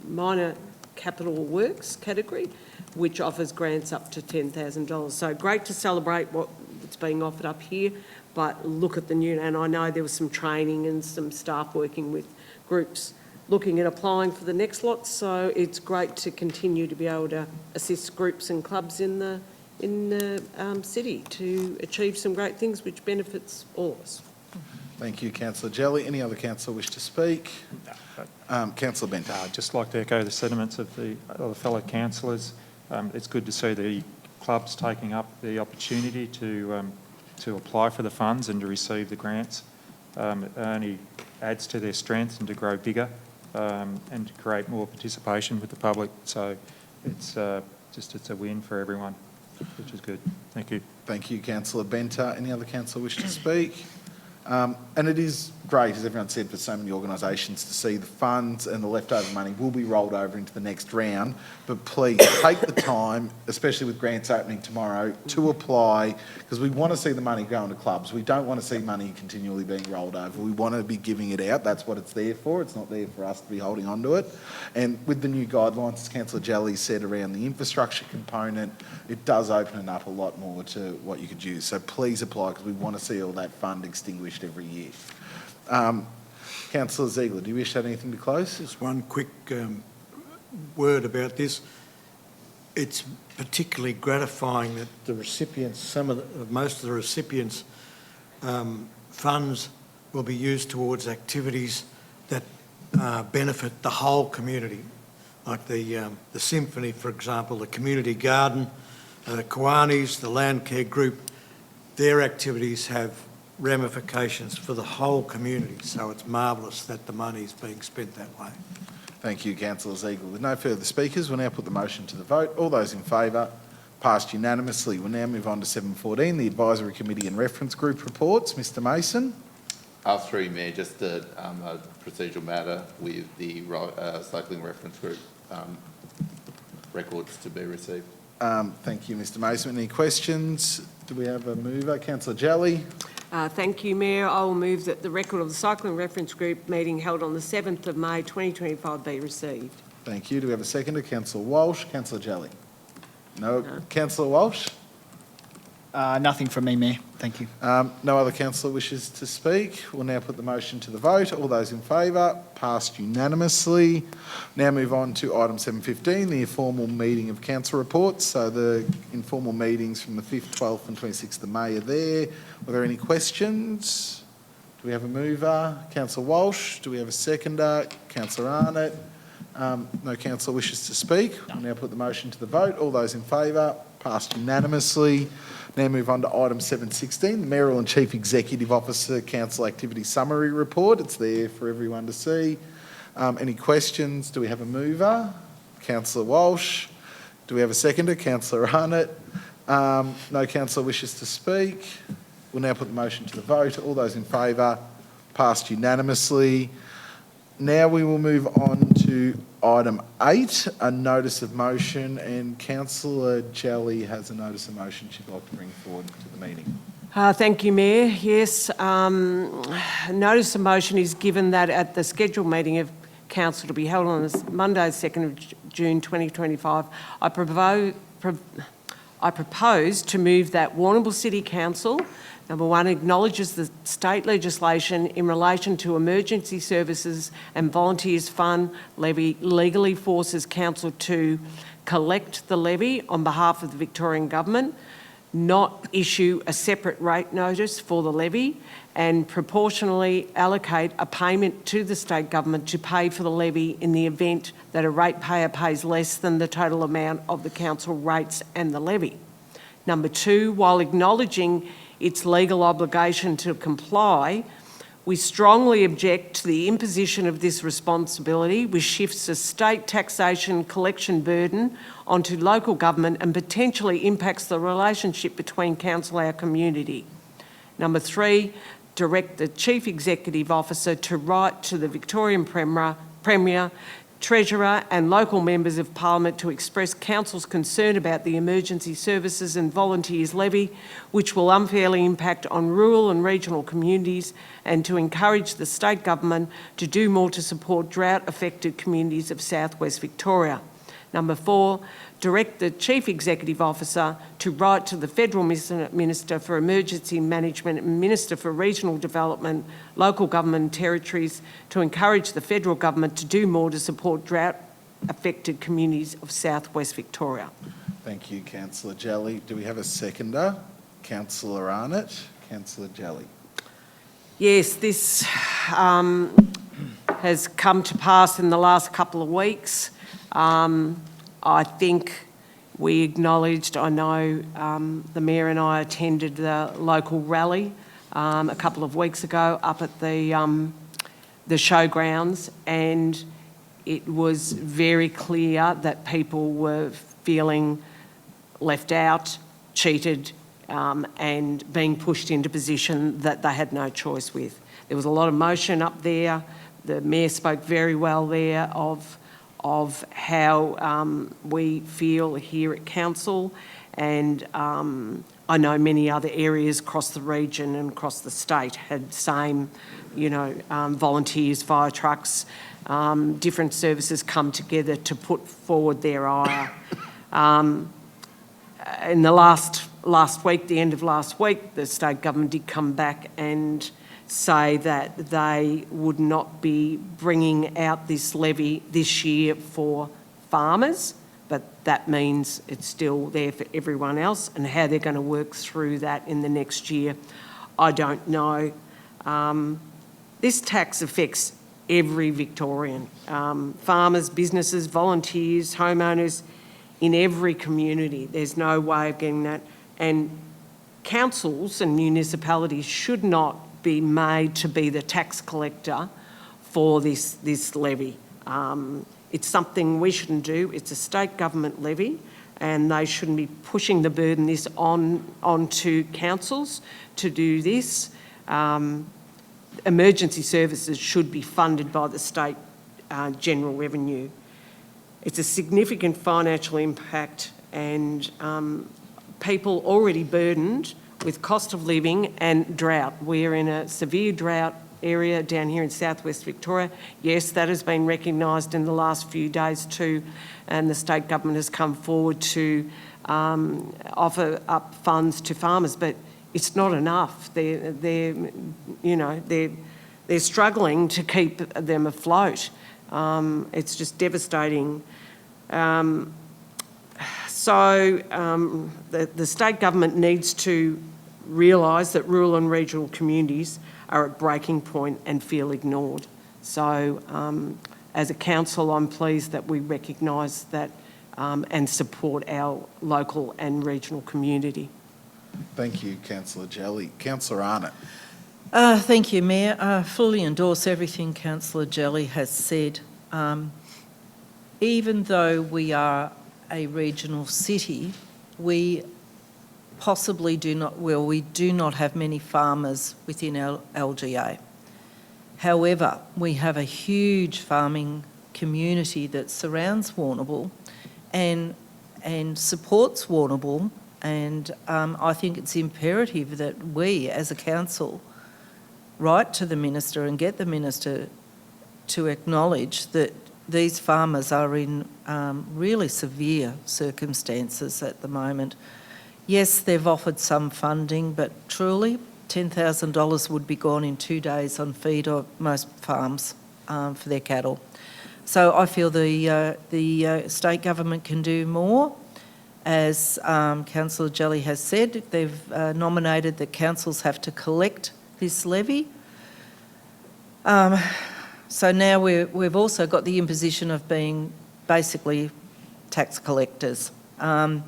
minor capital works category, which offers grants up to $10,000. So great to celebrate what's being offered up here, but look at the new, and I know there was some training and some staff working with groups looking at applying for the next lot, so it's great to continue to be able to assist groups and clubs in the city to achieve some great things which benefits all of us. Thank you, Councillor Jelly. Any other councillor wish to speak? Councillor Bent. I'd just like to echo the sentiments of the fellow councillors. It's good to see the clubs taking up the opportunity to apply for the funds and to receive the grants. It only adds to their strength and to grow bigger and to create more participation with the public. So it's a win for everyone, which is good. Thank you. Thank you, Councillor Benter. Any other councillor wish to speak? And it is great, as everyone said, for so many organisations to see the funds and the leftover money will be rolled over into the next round. But please take the time, especially with grants opening tomorrow, to apply, because we want to see the money go into clubs. We don't want to see money continually being rolled over. We want to be giving it out. That's what it's there for. It's not there for us to be holding on to it. And with the new guidelines, as Councillor Jelly said, around the infrastructure component, it does open it up a lot more to what you could use. So please apply, because we want to see all that fund extinguished every year. Councillor Ziegler, do you wish to add anything to close? Just one quick word about this. It's particularly gratifying that the recipients, most of the recipients' funds will be used towards activities that benefit the whole community, like the symphony, for example, the community garden, the Kiwanis, the land care group. Their activities have ramifications for the whole community, so it's marvellous that the money is being spent that way. Thank you, Councillor Ziegler. With no further speakers, we'll now put the motion to the vote. All those in favour, passed unanimously. We'll now move on to 7.14, the Advisory Committee and Reference Group reports. Mr Mason. Through Mayor, just a procedural matter with the Cycling Reference Group records to be received. Thank you, Mr Mason. Any questions? Do we have a mover? Councillor Jelly. Thank you, Mayor. I will move that the record of the Cycling Reference Group meeting held on the 7th of May 2025 be received. Thank you. Do we have a seconder? Councillor Walsh. Councillor Jelly. No. Councillor Walsh. Nothing from me, Mayor. Thank you. No other councillor wishes to speak. We'll now put the motion to the vote. All those in favour, passed unanimously. Now move on to item 7.15, the informal meeting of council reports. So the informal meetings from the 5th, 12th and 26th of May are there. Were there any questions? Do we have a mover? Councillor Walsh. Do we have a seconder? Councillor Arnott. No councillor wishes to speak. We'll now put the motion to the vote. All those in favour, passed unanimously. Now move on to item 7.16, the Mayoral and Chief Executive Officer Council Activity Summary Report. It's there for everyone to see. Any questions? Do we have a mover? Councillor Walsh. Do we have a seconder? Councillor Arnott. No councillor wishes to speak. We'll now put the motion to the vote. All those in favour, passed unanimously. Now we will move on to item 8, a notice of motion, and Councillor Jelly has a notice of motion she'd like to bring forward to the meeting. Thank you, Mayor. Yes, notice of motion is given that at the scheduled meeting of Council to be held on Monday, 2nd of June 2025, I propose to move that Warrnambool City Council, number 1, acknowledges the state legislation in relation to emergency services and volunteers fund levy legally forces council to collect the levy on behalf of the Victorian Government, not issue a separate rate notice for the levy, and proportionally allocate a payment to the state government to pay for the levy in the event that a ratepayer pays less than the total amount of the council rates and the levy. Number 2, while acknowledging its legal obligation to comply, we strongly object to the imposition of this responsibility, which shifts a state taxation collection burden onto local government and potentially impacts the relationship between council and our community. Number 3, direct the Chief Executive Officer to write to the Victorian Premier, Treasurer and local members of Parliament to express Council's concern about the Emergency Services and Volunteers Levy, which will unfairly impact on rural and regional communities, and to encourage the State Government to do more to support drought-affected communities of South West Victoria. Number 4, direct the Chief Executive Officer to write to the Federal Minister for Emergency Management and Minister for Regional Development, Local Government and Territories to encourage the Federal Government to do more to support drought-affected communities of South West Victoria. Thank you, Councillor Jelly. Do we have a seconder? Councillor Arnott. Councillor Jelly. Yes, this has come to pass in the last couple of weeks. I think we acknowledged, I know the Mayor and I attended the local rally a couple of weeks ago up at the showgrounds, and it was very clear that people were feeling left out, cheated, and being pushed into position that they had no choice with. There was a lot of emotion up there. The Mayor spoke very well there of how we feel here at Council, and I know many other areas across the region and across the state had same, volunteers, fire trucks, different services come together to put forward their ire. In the last week, the end of last week, the state government did come back and say that they would not be bringing out this levy this year for farmers, but that means it's still there for everyone else, and how they're going to work through that in the next year, I don't know. This tax affects every Victorian, farmers, businesses, volunteers, homeowners, in every community. There's no way of getting that, and councils and municipalities should not be made to be the tax collector for this levy. It's something we shouldn't do. It's a state government levy, and they shouldn't be pushing the burden onto councils to do this. Emergency services should be funded by the state general revenue. It's a significant financial impact, and people already burdened with cost of living and drought. We're in a severe drought area down here in South West Victoria. Yes, that has been recognised in the last few days too, and the state government has come forward to offer up funds to farmers, but it's not enough. They're struggling to keep them afloat. It's just devastating. So the state government needs to realise that rural and regional communities are at breaking point and feel ignored. So as a council, I'm pleased that we recognise that and support our local and regional community. Thank you, Councillor Jelly. Councillor Arnott. Thank you, Mayor. I fully endorse everything Councillor Jelly has said. Even though we are a regional city, we possibly do not have many farmers within our LGA. However, we have a huge farming community that surrounds Warrnambool and supports Warrnambool, and I think it's imperative that we as a council write to the Minister and get the Minister to acknowledge that these farmers are in really severe circumstances at the moment. Yes, they've offered some funding, but truly $10,000 would be gone in 2 days on feed of most farms for their cattle. So I feel the state government can do more. As Councillor Jelly has said, they've nominated that councils have to collect this levy. So now we've also got the imposition of being basically tax collectors. And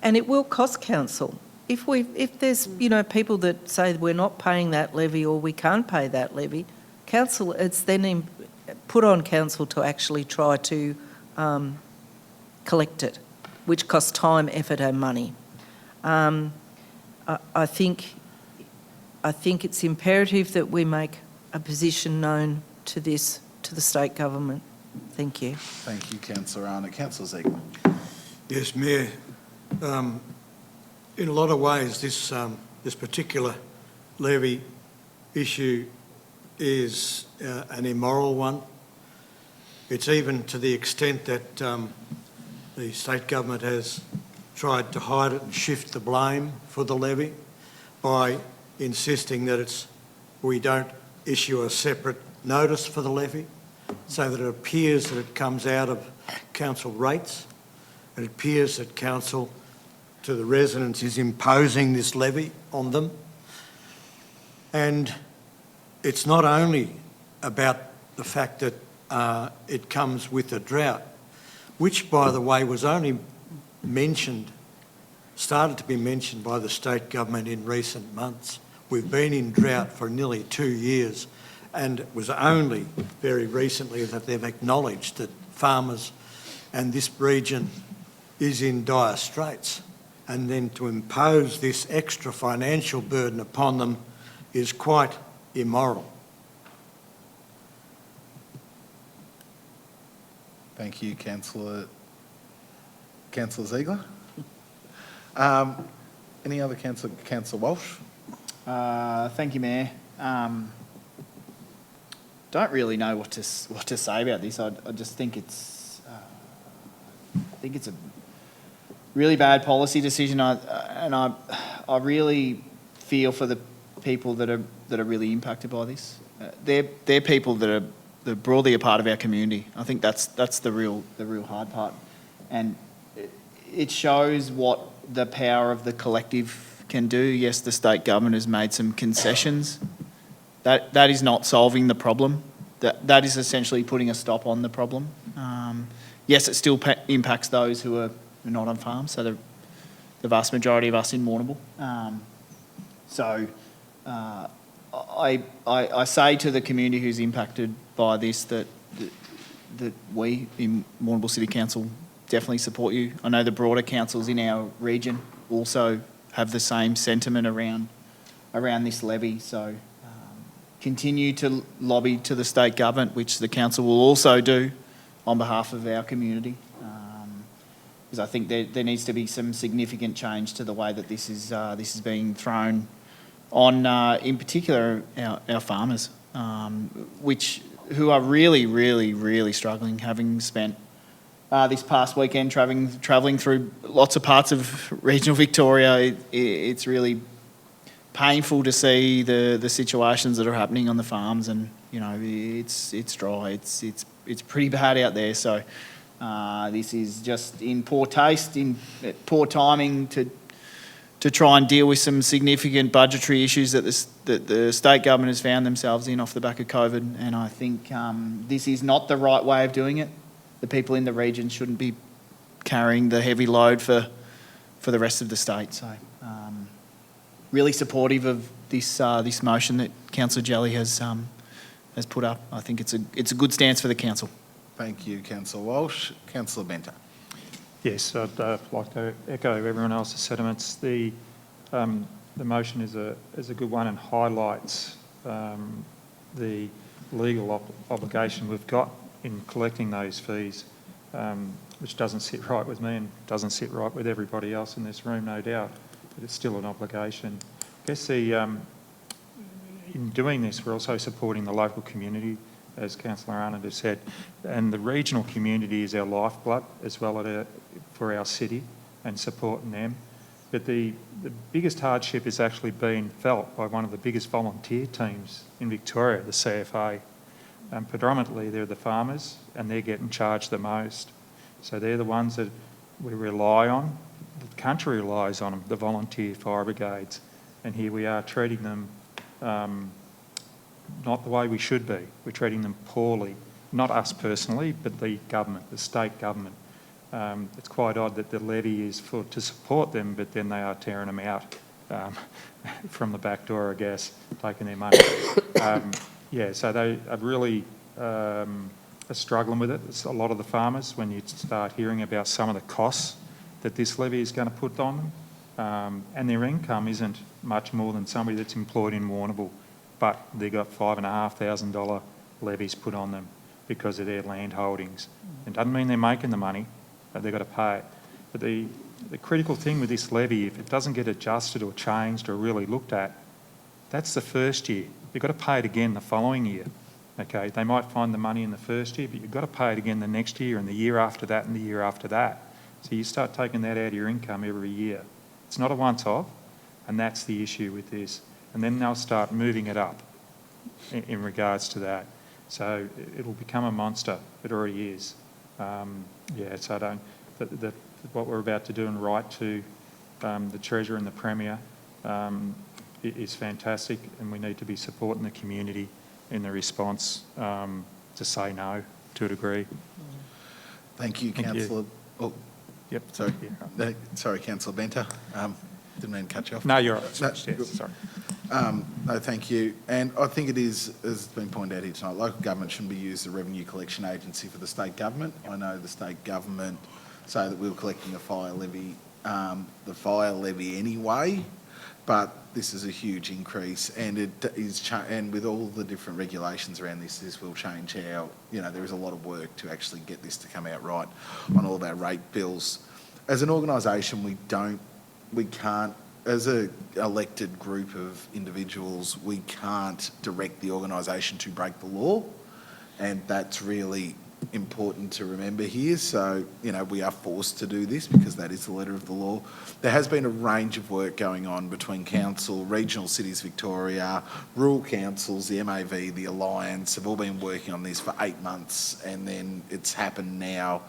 it will cost council. If there's, people that say we're not paying that levy or we can't pay that levy, council, it's then put on council to actually try to collect it, which costs time, effort and money. I think it's imperative that we make a position known to the state government. Thank you. Thank you, Councillor Arnott. Councillor Ziegler. Yes, Mayor. In a lot of ways, this particular levy issue is an immoral one. It's even to the extent that the state government has tried to hide it and shift the blame for the levy by insisting that we don't issue a separate notice for the levy, so that it appears that it comes out of council rates. It appears that council to the residents is imposing this levy on them. And it's not only about the fact that it comes with a drought, which, by the way, was only started to be mentioned by the state government in recent months. We've been in drought for nearly 2 years, and it was only very recently that they've acknowledged that farmers and this region is in dire straits. And then to impose this extra financial burden upon them is quite immoral. Thank you, Councillor Ziegler. Any other councillor? Councillor Walsh. Thank you, Mayor. Don't really know what to say about this. I just think it's a really bad policy decision. I really feel for the people that are really impacted by this. They're people that are broadly a part of our community. I think that's the real hard part, and it shows what the power of the collective can do. Yes, the state government has made some concessions. That is not solving the problem. That is essentially putting a stop on the problem. Yes, it still impacts those who are not on farms, so the vast majority of us in Warrnambool. I say to the community who's impacted by this that we in Warrnambool City Council definitely support you. I know the broader councils in our region also have the same sentiment around this levy. So continue to lobby to the state government, which the council will also do on behalf of our community. Because I think there needs to be some significant change to the way that this is being thrown on, in particular, our farmers, who are really, really, really struggling, having spent this past weekend travelling through lots of parts of regional Victoria. It's really painful to see the situations that are happening on the farms, and it's dry. It's pretty bad out there. So this is just in poor taste, in poor timing to to try and deal with some significant budgetary issues that the state government has found themselves in off the back of COVID. And I think this is not the right way of doing it. The people in the region shouldn't be carrying the heavy load for the rest of the state. So really supportive of this motion that Councillor Jelly has put up. I think it's a good stance for the council. Thank you, Councillor Walsh. Councillor Benter. Yes, I'd like to echo everyone else's sentiments. The motion is a good one and highlights the legal obligation we've got in collecting those fees, which doesn't sit right with me and doesn't sit right with everybody else in this room, no doubt, but it's still an obligation. I guess in doing this, we're also supporting the local community, as Councillor Arnott has said, and the regional community is our lifeblood as well for our city and supporting them. But the biggest hardship is actually being felt by one of the biggest volunteer teams in Victoria, the CFA. Predominantly they're the farmers and they're getting charged the most. So they're the ones that we rely on, the country relies on them, the volunteer fire brigades. And here we are treating them not the way we should be. We're treating them poorly, not us personally, but the government, the state government. It's quite odd that the levy is to support them, but then they are tearing them out from the back door, I guess, taking their money. So they are really are struggling with it. It's a lot of the farmers, when you start hearing about some of the costs that this levy is going to put on them, and their income isn't much more than somebody that's employed in Warrnambool, but they've got $5,500 levies put on them because of their land holdings. It doesn't mean they're making the money, but they've got to pay it. But the critical thing with this levy, if it doesn't get adjusted or changed or really looked at, that's the first year. You've got to pay it again the following year. Okay, they might find the money in the first year, but you've got to pay it again the next year and the year after that and the year after that. So you start taking that out of your income every year. It's not a once-off, and that's the issue with this. And then they'll start moving it up in regards to that. So it'll become a monster. It already is. So I don't. What we're about to do and write to the Treasurer and the Premier is fantastic, and we need to be supporting the community in the response to say no to a degree. Thank you, Councillor. Oh, yep. Sorry. Yeah. Sorry, Councillor Benter. Didn't mean to cut you off. No, you're right. No, Yes, sorry. No, thank you. And I think it is, as has been pointed out here tonight, local government shouldn't be used as a revenue collection agency for the state government. I know the state government say that we were collecting the fire levy anyway, but this is a huge increase, and it is, and with all the different regulations around this will change how, there is a lot of work to actually get this to come out right on all of our rate bills. As an organisation, we can't, as an elected group of individuals, we can't direct the organisation to break the law, and that's really important to remember here. So, we are forced to do this because that is the letter of the law. There has been a range of work going on between council, regional cities Victoria, rural councils, the MAV, the Alliance, have all been working on this for 8 months, and then it's happened now.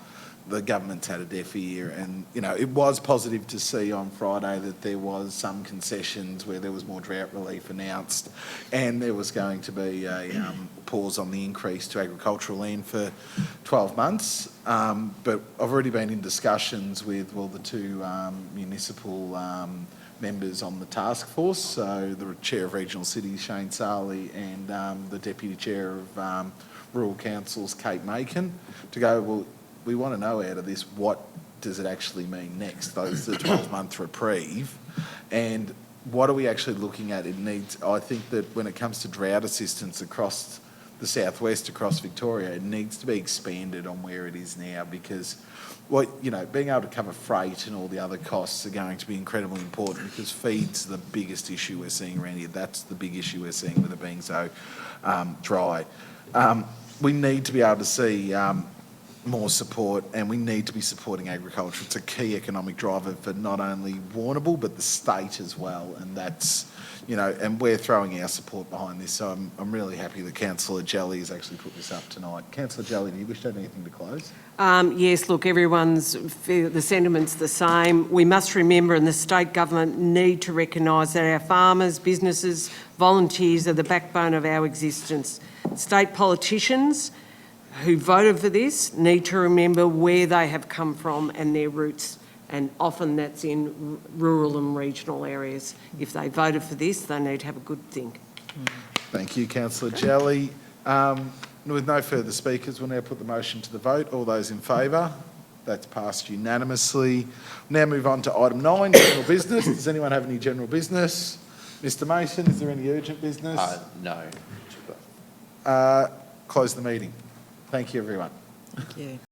The government's had a deaf ear, and it was positive to see on Friday that there was some concessions where there was more drought relief announced, and there was going to be a pause on the increase to agricultural land for 12 months. But I've already been in discussions with the two municipal members on the task force, so the Chair of Regional Cities, Shane Sarley, and the Deputy Chair of Rural Councils, Kate Macon, to go, we want to know out of this, what does it actually mean next? Those the 12-month reprieve, and what are we actually looking at? I think that when it comes to drought assistance across the southwest, across Victoria, it needs to be expanded on where it is now, because being able to cover freight and all the other costs are going to be incredibly important, because feed's the biggest issue we're seeing around here. That's the big issue we're seeing with it being so dry. We need to be able to see more support, and we need to be supporting agriculture. It's a key economic driver for not only Warrnambool, but the state as well, and that's, you know, and we're throwing our support behind this, so I'm really happy that Councillor Jelly has actually put this up tonight. Councillor Jelly, do you wish to add anything to close? Yes, look, the sentiment's the same. We must remember, and the state government need to recognise that our farmers, businesses, volunteers are the backbone of our existence. State politicians who voted for this need to remember where they have come from and their roots, and often that's in rural and regional areas. If they voted for this, they need to have a good think. Thank you, Councillor Jelly. With no further speakers, we'll now put the motion to the vote. All those in favour? That's passed unanimously. Now move on to item 9, general business. Does anyone have any general business? Mr Mason, is there any urgent business? No. Close the meeting. Thank you, everyone. Thank you.